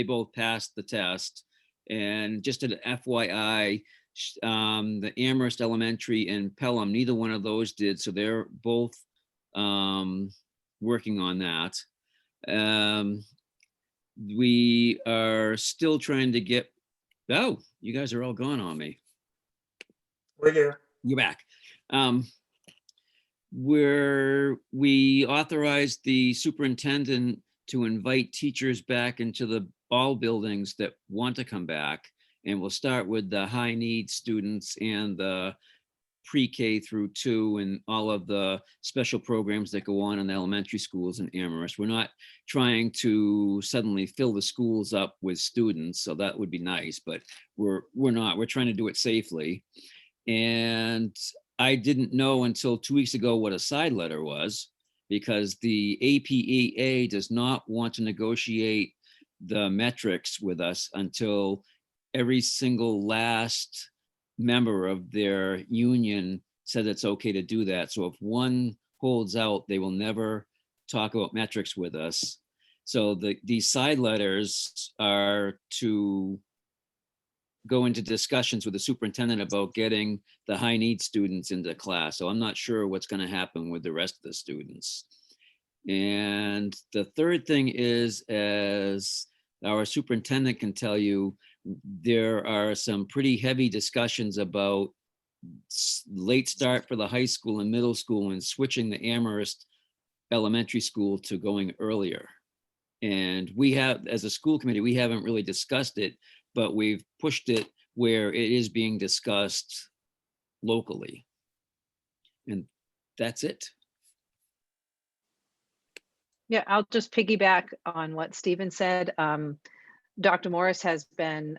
both passed the test. And just an FYI, the Amherst Elementary and Pelham, neither one of those did, so they're both working on that. We are still trying to get, oh, you guys are all gone on me. We're here. You're back. Where we authorized the superintendent to invite teachers back into the all buildings that want to come back. And we'll start with the high need students and the pre-K through 2 and all of the special programs that go on in the elementary schools in Amherst. We're not trying to suddenly fill the schools up with students, so that would be nice, but we're not. We're trying to do it safely. And I didn't know until 2 weeks ago what a side letter was, because the APEA does not want to negotiate the metrics with us until every single last member of their union said it's okay to do that. So if one holds out, they will never talk about metrics with us. So these side letters are to go into discussions with the superintendent about getting the high need students into class. So I'm not sure what's going to happen with the rest of the students. And the third thing is, as our superintendent can tell you, there are some pretty heavy discussions about late start for the high school and middle school and switching the Amherst elementary school to going earlier. And we have, as a school committee, we haven't really discussed it, but we've pushed it where it is being discussed locally. And that's it. Yeah, I'll just piggyback on what Stephen said. Dr. Morris has been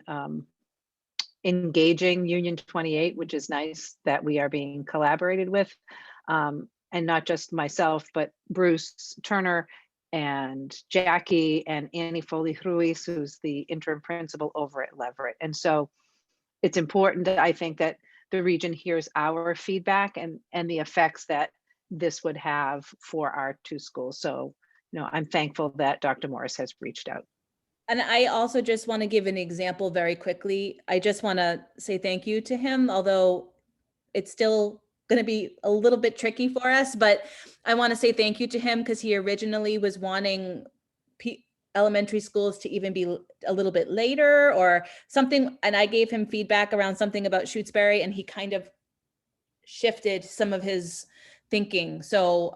engaging Union 28, which is nice that we are being collaborated with. And not just myself, but Bruce Turner and Jackie and Annie Foley-Ruiz, who's the interim principal over at Leverett. And so it's important that I think that the region hears our feedback and the effects that this would have for our 2 schools. So, you know, I'm thankful that Dr. Morris has reached out. And I also just want to give an example very quickly. I just want to say thank you to him, although it's still going to be a little bit tricky for us, but I want to say thank you to him because he originally was wanting elementary schools to even be a little bit later or something. And I gave him feedback around something about Shutesbury, and he kind of shifted some of his thinking. So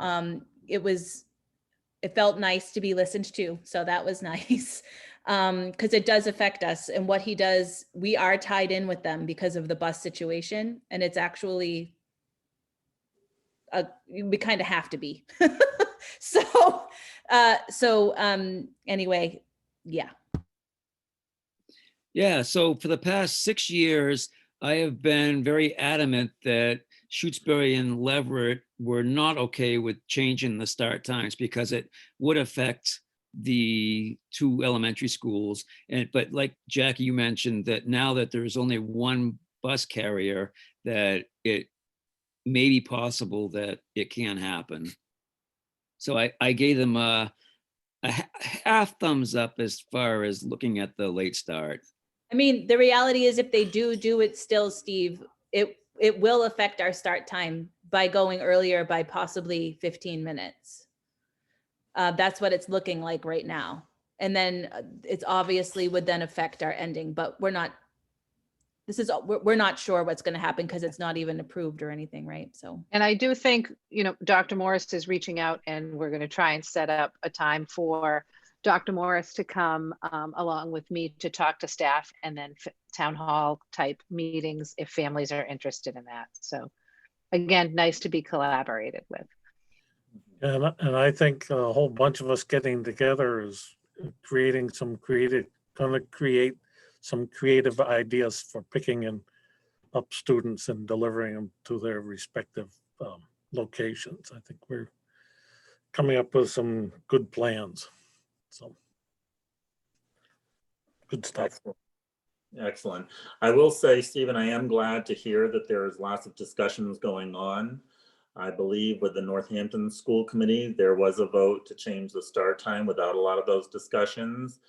it felt nice to be listened to. So that was nice. Because it does affect us, and what he does, we are tied in with them because of the bus situation, and it's actually we kind of have to be. so anyway, yeah. Yeah, so for the past 6 years, I have been very adamant that Shutesbury and Leverett were not okay with changing the start times because it would affect the 2 elementary schools. But like Jackie, you mentioned that now that there's only one bus carrier, that it may be possible that it can happen. So I gave them a half thumbs up as far as looking at the late start. I mean, the reality is if they do it still, Steve, it will affect our start time by going earlier by possibly 15 minutes. That's what it's looking like right now. And then it's obviously would then affect our ending, but we're not sure what's going to happen because it's not even approved or anything, right? So. And I do think, Dr. Morris is reaching out, and we're going to try and set up a time for Dr. Morris to come along with me to talk to staff, and then town hall type meetings if families are interested in that. So again, nice to be collaborated with. And I think a whole bunch of us getting together is creating gonna create some creative ideas for picking up students and delivering them to their respective locations. I think we're coming up with some good plans. So good stuff. Excellent. Excellent. I will say, Stephen, I am glad to hear that there's lots of discussions going on. I believe with the Northampton School Committee, there was a vote to change the start time without a lot of those discussions,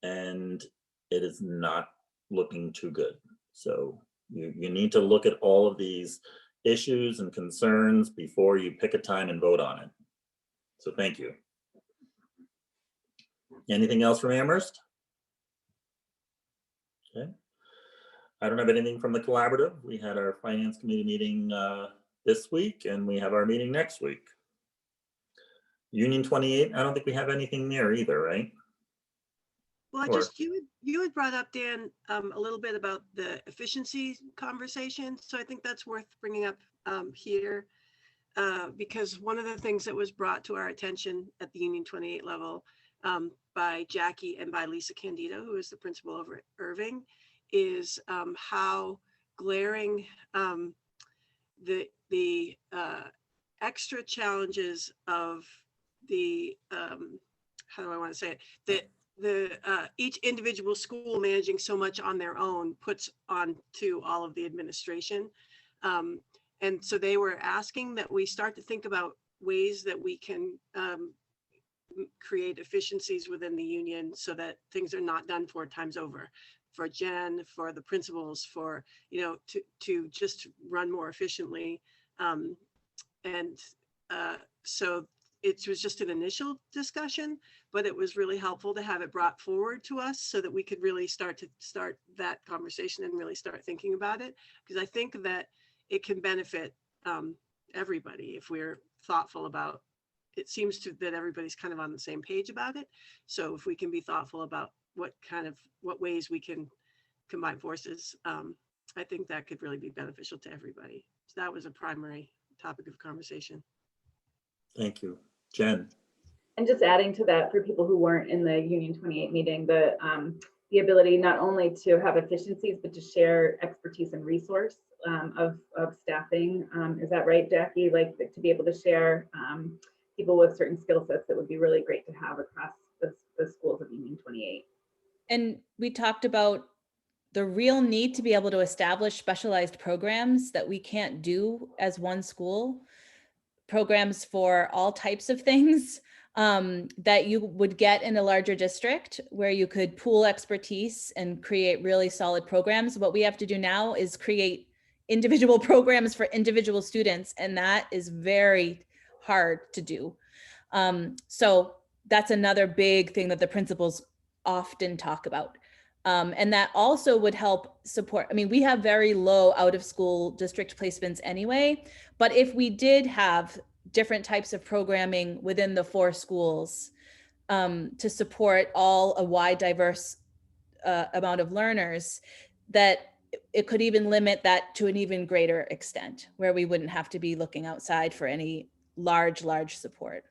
and it is not looking too good. So you need to look at all of these issues and concerns before you pick a time and vote on it. So thank you. Anything else from Amherst? Okay. I don't have anything from the collaborative. We had our finance committee meeting this week, and we have our meeting next week. Union 28, I don't think we have anything there either, right? Well, you had brought up, Dan, a little bit about the efficiency conversation. So I think that's worth bringing up here because one of the things that was brought to our attention at the Union 28 level by Jackie and by Lisa Candido, who is the principal over at Irving, is how glaring the extra challenges of the how do I want to say it, each individual school managing so much on their own puts on to all of the administration. And so they were asking that we start to think about ways that we can create efficiencies within the union so that things are not done 4 times over. For Jen, for the principals, for, to just run more efficiently. So it was just an initial discussion, but it was really helpful to have it brought forward to us so that we could really start that conversation and really start thinking about it. Because I think that it can benefit everybody if we're thoughtful about it. Seems that everybody's kind of on the same page about it. So if we can be thoughtful about what ways we can combine forces, I think that could really be beneficial to everybody. So that was a primary topic of conversation. Thank you. Jen. And just adding to that, for people who weren't in the Union 28 meeting, the ability not only to have efficiencies, but to share expertise and resource of staffing. Is that right, Jackie? Like to be able to share people with certain skill sets that would be really great to have across the schools of Union 28. And we talked about the real need to be able to establish specialized programs that we can't do as one school, programs for all types of things that you would get in a larger district where you could pool expertise and create really solid programs. What we have to do now is create individual programs for individual students, and that is very hard to do. So that's another big thing that the principals often talk about. And that also would help support, I mean, we have very low out of school district placements anyway, but if we did have different types of programming within the 4 schools to support a wide, diverse amount of learners, that it could even limit that to an even greater extent, where we wouldn't have to be looking outside for any large support.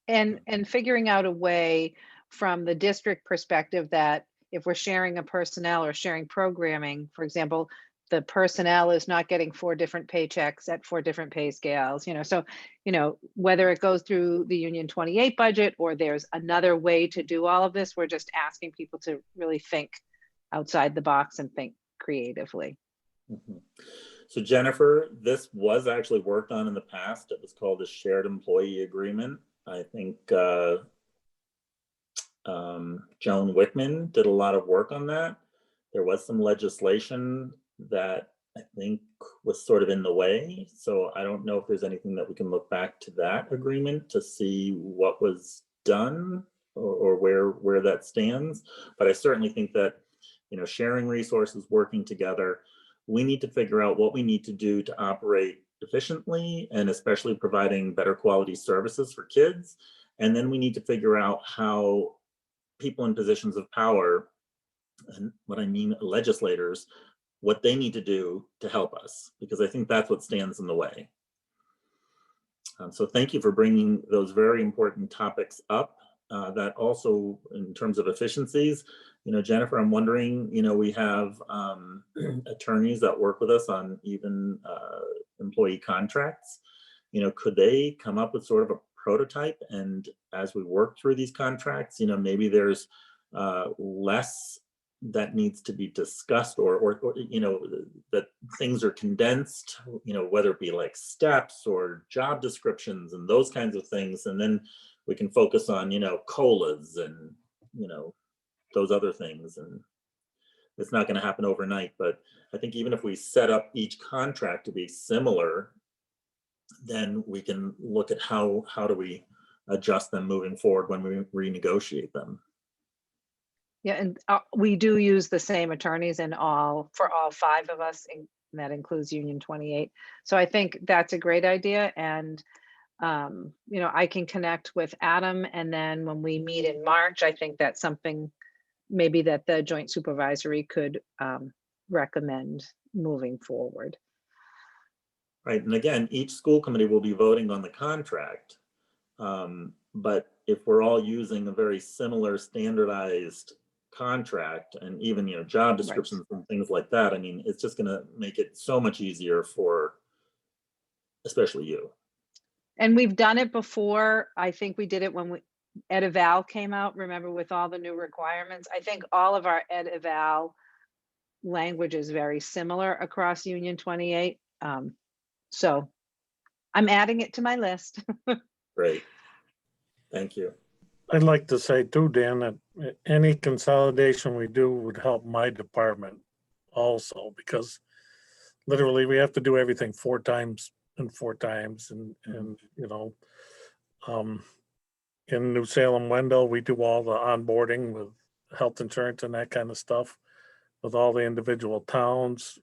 And figuring out a way from the district perspective that if we're sharing a personnel or sharing programming, for example, the personnel is not getting 4 different paychecks at 4 different pay scales, so, whether it goes through the Union 28 budget or there's another way to do all of this, we're just asking people to really think outside the box and think creatively. Mm-hmm. So Jennifer, this was actually worked on in the past. It was called a shared employee agreement. I think Joan Wickman did a lot of work on that. There was some legislation that I think was sort of in the way. So I don't know if there's anything that we can look back to that agreement to see what was done or where that stands. But I certainly think that, you know, sharing resources, working together, we need to figure out what we need to do to operate efficiently and especially providing better quality services for kids. And then we need to figure out how people in positions of power, and what I mean legislators, what they need to do to help us, because I think that's what stands in the way. So thank you for bringing those very important topics up. That also, in terms of efficiencies, you know, Jennifer, I'm wondering, you know, we have attorneys that work with us on even employee contracts. You know, could they come up with sort of a prototype? And as we work through these contracts, you know, maybe there's less that needs to be discussed, or you know, that things are condensed, you know, whether it be like steps or job descriptions and those kinds of things. And then we can focus on, you know, COLAs and, you know, those other things. And it's not going to happen overnight, but I think even if we set up each contract to be similar, then we can look at how do we adjust them moving forward when we renegotiate them. Yeah, and we do use the same attorneys for all 5 of us, and that includes Union 28. So I think that's a great idea. And, you know, I can connect with Adam, and then when we meet in March, I think that's something maybe that the joint supervisory could recommend moving forward. Right, and again, each school committee will be voting on the contract. But if we're all using a very similar standardized contract and even, you know, job descriptions and things like that, I mean, it's just going to make it so much easier for especially you. And we've done it before. I think we did it when Ed Eval came out, remember, with all the new requirements. I think all of our Ed Eval language is very similar across Union 28. So I'm adding it to my list. Great. Thank you. I'd like to say too, Dan, that any consolidation we do would help my department also, because literally we have to do everything 4 times and 4 times. And you know, in New Salem, Wendell, we do all the onboarding with health insurance and that kind of stuff. With all the individual towns,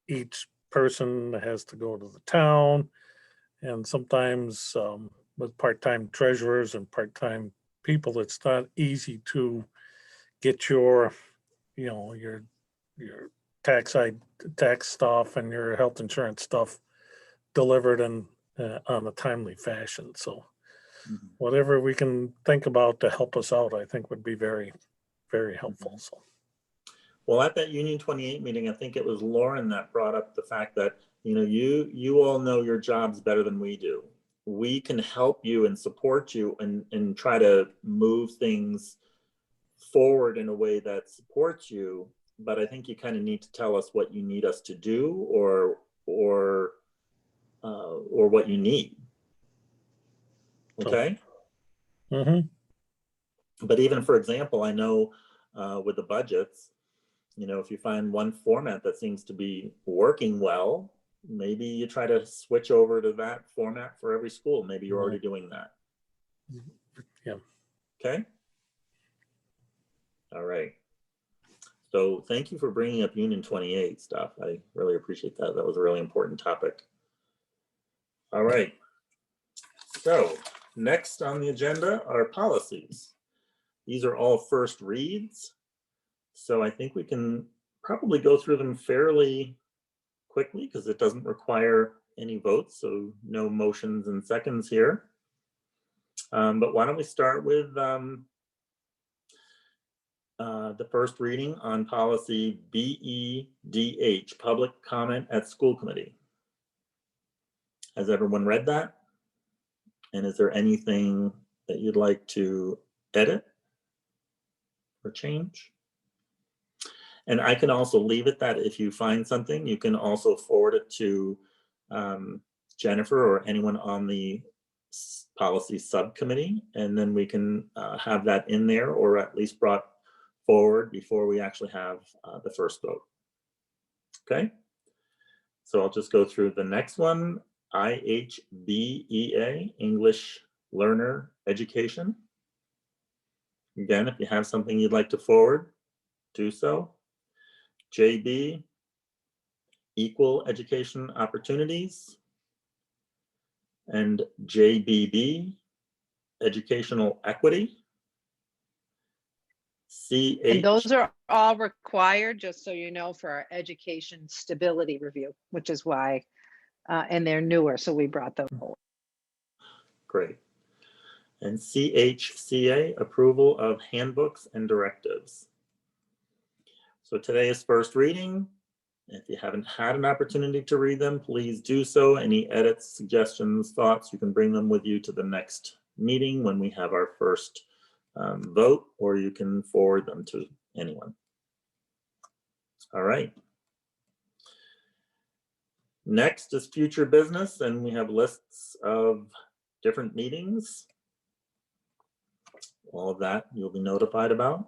each person has to go to the town. And sometimes with part-time treasurers and part-time people, it's not easy to get your, you know, your tax stuff and your health insurance stuff delivered in on a timely fashion. So whatever we can think about to help us out, I think would be very, very helpful. So. Well, at that Union 28 meeting, I think it was Lauren that brought up the fact that, you know, you all know your jobs better than we do. We can help you and support you and try to move things forward in a way that supports you. But I think you kind of need to tell us what you need us to do or what you need. Okay. But even, for example, I know with the budgets, you know, if you find one format that seems to be working well, maybe you try to switch over to that format for every school. Maybe you're already doing that. Yeah. Okay. All right. So thank you for bringing up Union 28 stuff. I really appreciate that. That was a really important topic. All right. So next on the agenda are policies. These are all first reads. So I think we can probably go through them fairly quickly because it doesn't require any votes. So no motions and seconds here. But why don't we start with the first reading on policy BEDH, public comment at school committee. Has everyone read that? And is there anything that you'd like to edit or change? And I can also leave it that if you find something, you can also forward it to Jennifer or anyone on the policy subcommittee, and then we can have that in there, or at least brought forward before we actually have the first vote. Okay, so I'll just go through the next one. IHBEA, English Learner Education. Again, if you have something you'd like to forward, do so. JB, Equal Education Opportunities. And JBB, Educational Equity. CH. And those are all required, just so you know, for our education stability review, which is why, and they're newer, so we brought them forward. Great. And CHCA, Approval of Handbooks and Directives. So today is first reading. If you haven't had an opportunity to read them, please do so. Any edits, suggestions, thoughts, you can bring them with you to the next meeting when we have our first vote, or you can forward them to anyone. All right. Next is future business, and we have lists of different meetings. All of that you'll be notified about.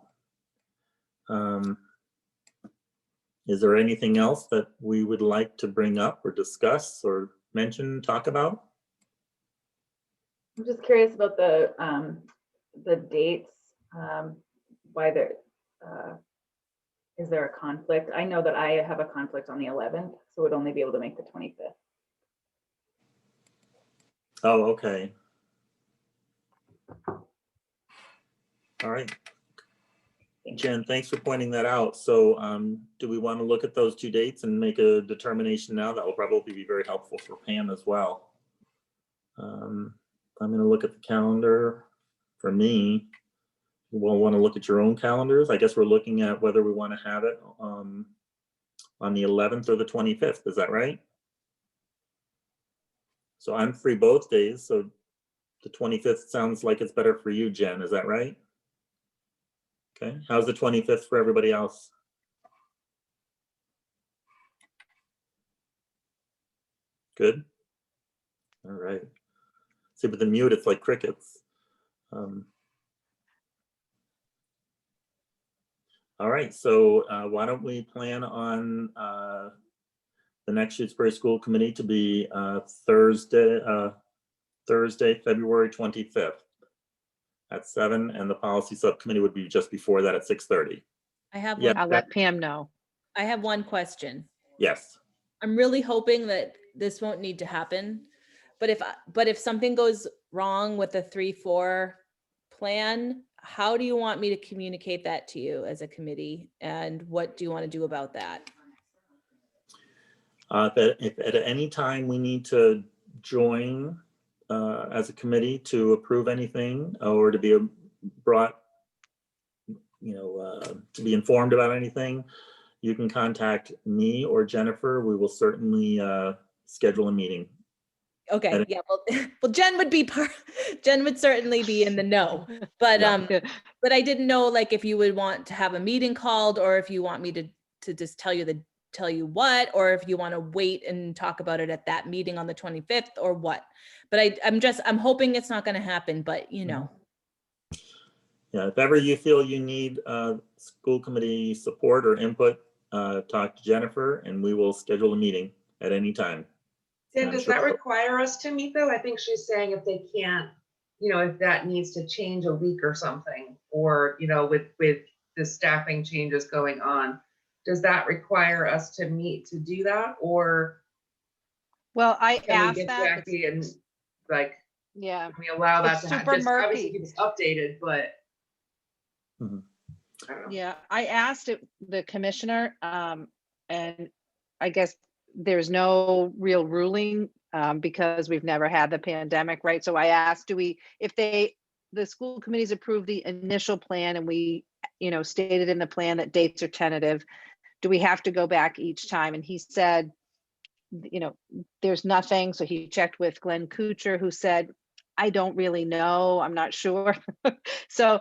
Is there anything else that we would like to bring up or discuss or mention, talk about? I'm just curious about the dates. Why there is there a conflict? I know that I have a conflict on the 11th, so would only be able to make the 25th. Oh, okay. All right. Jen, thanks for pointing that out. So do we want to look at those two dates and make a determination now? That will probably be very helpful for Pam as well. I'm going to look at the calendar for me. We'll want to look at your own calendars. I guess we're looking at whether we want to have it on the 11th or the 25th. Is that right? So I'm free both days. So the 25th sounds like it's better for you, Jen. Is that right? Okay. How's the 25th for everybody else? Good. All right. See, with the mute, it's like crickets. All right, so why don't we plan on the next Shutesbury School Committee to be Thursday, February 25th at 7, and the policy subcommittee would be just before that at 6:30. I have Yeah. one, I'll let Pam know. I have one question. Yes. I'm really hoping that this won't need to happen, but if something goes wrong with the 3-4 plan, how do you want me to communicate that to you as a committee, and what do you want to do about that? That if at any time we need to join as a committee to approve anything or to be brought, to be informed about anything, you can contact me or Jennifer. We will certainly schedule a meeting. Okay, yeah, well, Jen would certainly be in the know, but but I didn't know, like, if you would want to have a meeting called, or if you want me to just tell you what, or if you want to wait and talk about it at that meeting on the 25th, or what. But I'm hoping it's not going to happen, but Yeah, if ever you feel you need school committee support or input, talk to Jennifer and we will schedule a meeting at any time. Dan, does that require us to meet though? I think she's saying if they can't, if that needs to change a week or something, or, with the staffing changes going on, does that require us to meet to do that? Or Well, I can we asked get that. Jackie and like, Yeah, can we allow that It's to happen? super Just obviously murky. keep us updated, but. Mhm. I don't know. yeah. I asked the commissioner, and I guess there's no real ruling because we've never had the pandemic, right? So I asked, if the school committees approve the initial plan and we, stated in the plan that dates are tentative, do we have to go back each time? And he said, there's nothing. So he checked with Glenn Kuchar, who said, I don't really know. I'm not sure. So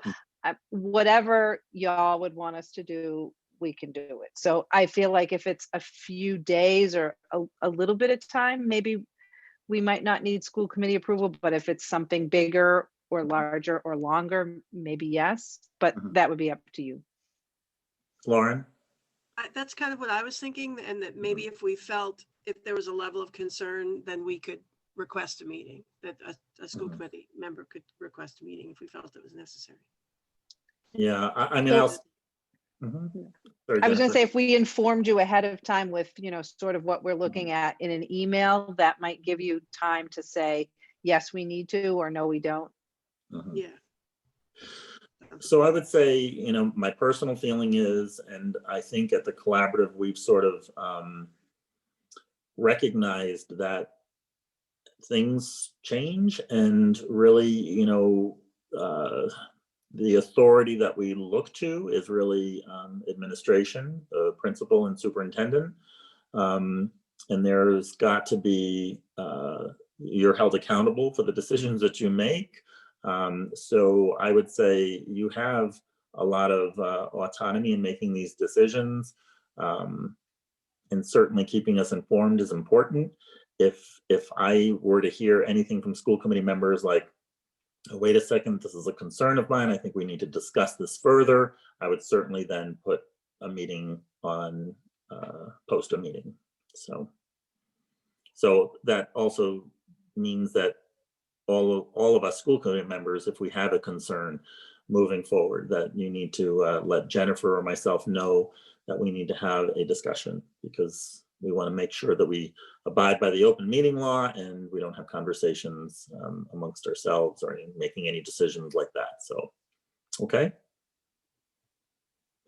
whatever y'all would want us to do, we can do it. So I feel like if it's a few days or a little bit of time, maybe we might not need school committee approval, but if it's something bigger or larger or longer, maybe yes, but Mhm. that would be up to you. Lauren? That's kind of what I was thinking, and that maybe if we felt, if there was a level of concern, then we could request a meeting, that a school Mhm. committee member could request a meeting if we felt it was necessary. Yeah, I mean, So- I'll. Mhm. Sorry, I was gonna Jennifer. say, if we informed you ahead of time with, sort of what we're looking at in an email, that might give you time to say, yes, we need to, or no, we don't. Mhm. Yeah. So I would say, my personal feeling is, and I think at the collaborative, we've sort of recognized that things change, and really, the authority that we look to is really administration, the principal and superintendent. And there's got to be, you're held accountable for the decisions that you make. So I would say you have a lot of autonomy in making these decisions. And certainly keeping us informed is important. If I were to hear anything from school committee members like, oh, wait a second, this is a concern of mine, I think we need to discuss this further, I would certainly then put a meeting on, post a meeting. So that also means that all of us school committee members, if we have a concern moving forward, that you need to let Jennifer or myself know that we need to have a discussion, because we want to make sure that we abide by the open meeting law and we don't have conversations amongst ourselves or making any decisions like that. So, okay.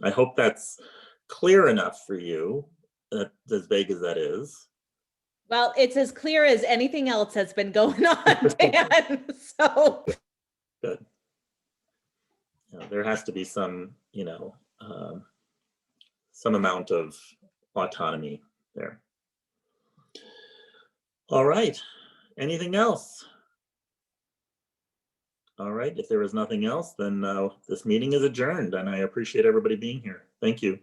I hope that's clear enough for you, as vague as that is. Well, it's as clear as anything else that's been going on, Dan. So Good. There has to be some, some amount of autonomy there. All right. Anything else? All right. If there is nothing else, then this meeting is adjourned, and I appreciate everybody being here. Thank you.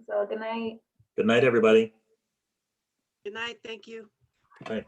So good night. Good night, everybody. Good night. Thank you. Bye.